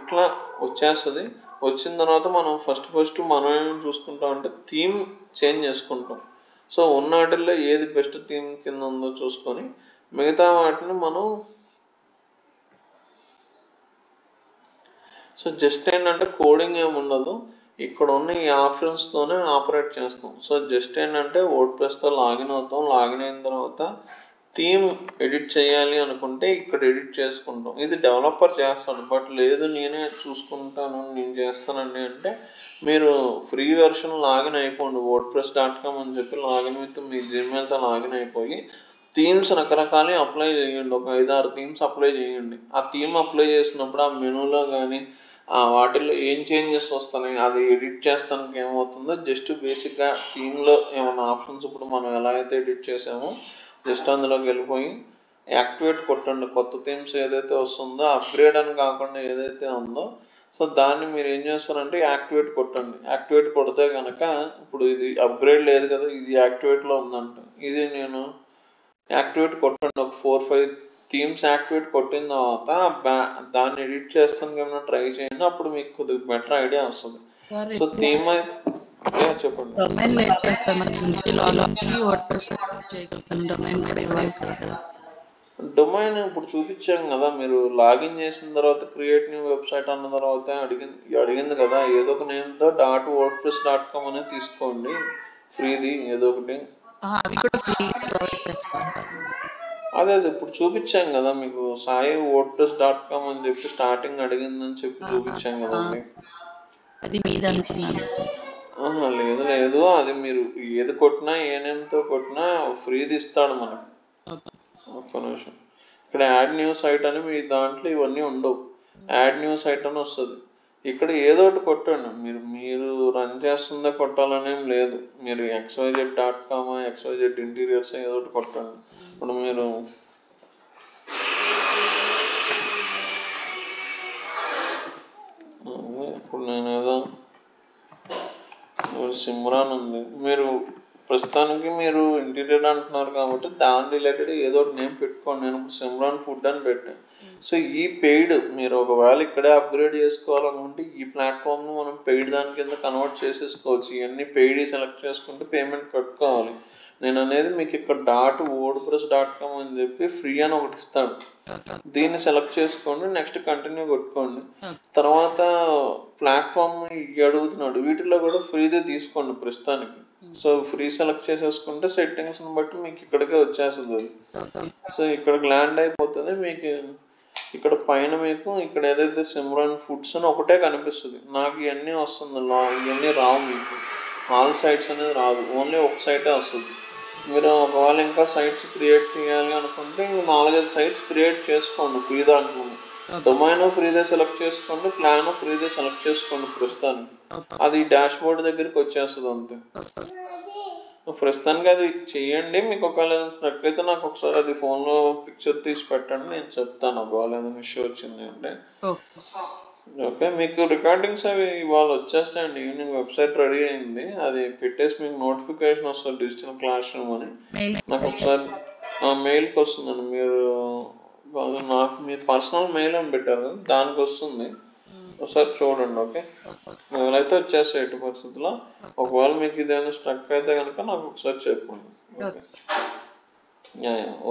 ఇట్లా వచ్చేస్తుంది. వచ్చిన తర్వాత మనం ఫస్ట్ మనం ఏం చూసుకుంటాం అంటే థీమ్ చేంజ్ చేసుకుంటాం. సో ఉన్న వాటిల్లో ఏది బెస్ట్ థీమ్ కింద ఉందో చూసుకొని మిగతా వాటిని మనం సో జస్ట్ ఏంటంటే కోడింగ్ ఏమి ఉండదు, ఇక్కడ ఉన్న ఈ ఆప్షన్స్తోనే ఆపరేట్ చేస్తాం. సో జస్ట్ ఏంటంటే వర్డ్ప్రెస్తో లాగిన్ అవుతాం. లాగిన్ అయిన తర్వాత థీమ్ ఎడిట్ చేయాలి అనుకుంటే ఇక్కడ ఎడిట్ చేసుకుంటాం. ఇది డెవలపర్ చేస్తాడు, బట్ లేదు నేనే చూసుకుంటాను నేను చేస్తానండి అంటే మీరు ఫ్రీ వెర్షన్ లాగిన్ అయిపోండి. wordpress.com అని చెప్పి లాగిన్ విత్ మీ జీమెయిల్తో లాగిన్ అయిపోయి థీమ్స్ రకరకాలు అప్లై చేయండి. ఒక 5-6 థీమ్స్ అప్లై చేయండి. ఆ థీమ్ అప్లై చేసినప్పుడు ఆ మెనూలో కానీ వాటిల్లో ఏం చేంజెస్ వస్తున్నాయి అది ఎడిట్ చేస్తానికి ఏమవుతుందో జస్ట్ బేసిక్గా థీమ్లో ఏమైనా ఆప్షన్స్ ఇప్పుడు మనం ఎలా అయితే ఎడిట్ చేసామో జస్ట్ అందులోకి వెళ్ళిపోయి యాక్టివేట్ కొట్టండి. కొత్త థీమ్స్ ఏదైతే వస్తుందో అప్గ్రేడ్ అని కాకుండా ఏదైతే ఉందో సో దాన్ని మీరు ఏం చేస్తారంటే యాక్టివేట్ కొట్టండి. యాక్టివేట్ కొడితే కనుక ఇప్పుడు ఇది అప్గ్రేడ్ లేదు కదా, ఇది యాక్టివేట్లో ఉందంట. ఇది నేను యాక్టివేట్ కొట్టండి. ఒక 4-5 థీమ్స్ యాక్టివేట్ కొట్టిన తర్వాత దాన్ని ఎడిట్ చేస్తానికి ఏమైనా ట్రై చేయండి. అప్పుడు మీకు కొద్దిగా బెటర్ ఐడియా వస్తుంది. సో థీమ్ చెప్పండి. డొమైన్ ఇప్పుడు చూపించాం కదా, మీరు లాగిన్ చేసిన తర్వాత క్రియేట్ న్యూ వెబ్సైట్ అన్న తర్వాత అడిగింది కదా ఏదో ఒక నేమ్తో .wordpress.com అనేది తీసుకోండి, ఫ్రీది ఏదో ఒకటి. అదే ఇప్పుడు చూపించాం కదా మీకు సాయి wordpress.com అని చెప్పి స్టార్టింగ్ అడిగిందని చెప్పి చూపించాం కదండి. లేదు అది మీరు ఏది కొట్టినా ఏ నేమ్తో కొట్టినా ఫ్రీది ఇస్తాడు మనకి. ఒక్క నిమిషం, ఇక్కడ యాడ్ న్యూ సైట్ అని మీ దాంట్లో ఇవన్నీ ఉండవు. యాడ్ న్యూ సైట్ అని వస్తుంది. ఇక్కడ ఏదో ఒకటి కొట్టండి. మీరు రన్ చేస్తుందే కొట్టాలనేం లేదు. మీరు xyz.com XYZ ఇంటీరియర్స్ ఏదో ఒకటి కొట్టండి. ఇప్పుడు మీరు ఇప్పుడు నేను ఏదో సిమ్రాన్ ఉంది, మీరు ప్రస్తుతానికి మీరు ఇంటీరియర్ అంటున్నారు కాబట్టి దాని రిలేటెడ్ ఏదో ఒకటి నేమ్ పెట్టుకోండి. నేను ఇప్పుడు సిమ్రాన్ ఫుడ్ అని పెట్టాను. సో ఈ పెయిడ్ మీరు ఒకవేళ ఇక్కడే అప్గ్రేడ్ చేసుకోవాలనుకుంటే ఈ ప్లాట్ఫామ్ను మనం పెయిడ్ దాని కింద కన్వర్ట్ చేసేసుకోవచ్చు. ఇవన్నీ పెయిడ్ సెలెక్ట్ చేసుకుంటే పేమెంట్ కట్టుకోవాలి. నేను అనేది మీకు ఇక్కడ .wordpress.com అని చెప్పి ఫ్రీ అని ఒకటి ఇస్తాడు. దీన్ని సెలెక్ట్ చేసుకోండి, నెక్స్ట్ కంటిన్యూ కొట్టుకోండి. తర్వాత ప్లాట్ఫామ్ అడుగుతున్నాడు, వీటిలో కూడా ఫ్రీదే తీసుకోండి ప్రస్తుతానికి. సో ఫ్రీ సెలెక్ట్ చేసేసుకుంటే సెట్టింగ్స్ని బట్టి మీకు ఇక్కడికే వచ్చేస్తుంది అది. సో ఇక్కడికి ల్యాండ్ అయిపోతుంది. మీకు ఇక్కడ పైన మీకు ఇక్కడ ఏదైతే సిమ్రాన్ ఫుడ్స్ అని ఒకటే కనిపిస్తుంది. నాకు ఇవన్నీ వస్తుంది, ఇవన్నీ రావు. మీకు ఆల్ సైట్స్ అనేది రాదు, ఓన్లీ ఒక సైటే వస్తుంది. మీరు ఒకవేళ ఇంకా సైట్స్ క్రియేట్ చేయాలి అనుకుంటే 4-5 సైట్స్ క్రియేట్ చేసుకోండి ఫ్రీ దాంట్లో. డొమైన్ ఫ్రీదే సెలెక్ట్ చేసుకోండి, ప్లాన్ ఫ్రీదే సెలెక్ట్ చేసుకోండి ప్రస్తుతానికి. అది డాష్ బోర్డ్ దగ్గరికి వచ్చేస్తుంది అంతే. ప్రస్తుతానికి అది చెయ్యండి. మీకు ఒకవేళ స్ట్రక్ అయితే నాకు ఒకసారి అది ఫోన్లో పిక్చర్ తీసి పెట్టండి, నేను చెప్తాను ఒకవేళ ఏదైనా ఇష్యూ వచ్చింది అంటే. ఓకే, మీకు రికార్డింగ్స్ అవి ఇవాళ వచ్చేస్తాయండి. ఈవినింగ్ వెబ్సైట్ రెడీ అయింది, అది పెట్టేసి మీకు నోటిఫికేషన్ వస్తుంది డిజిటల్ క్లాస్ రూమ్ అని. నాకు ఒకసారి మెయిల్కి వస్తుందండి. మీరు నాకు మీ పర్సనల్ మెయిల్ అని పెట్టారు, దానికి వస్తుంది. ఒకసారి చూడండి. ఓకే, ఎవరైతే వచ్చేస్తాయి ఎట్టి పరిస్థితుల్లో. ఒకవేళ మీకు ఇదేమైనా స్ట్రక్ అయితే కనుక నాకు ఒకసారి చెప్పండి. ఓకే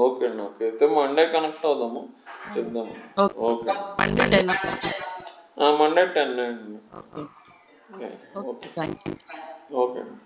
ఓకే అండి. ఓకే అయితే మండే కనెక్ట్ అవుదాము, చెప్దాము. ఓకే మండే 10 అండి. ఓకే ఓకే అండి.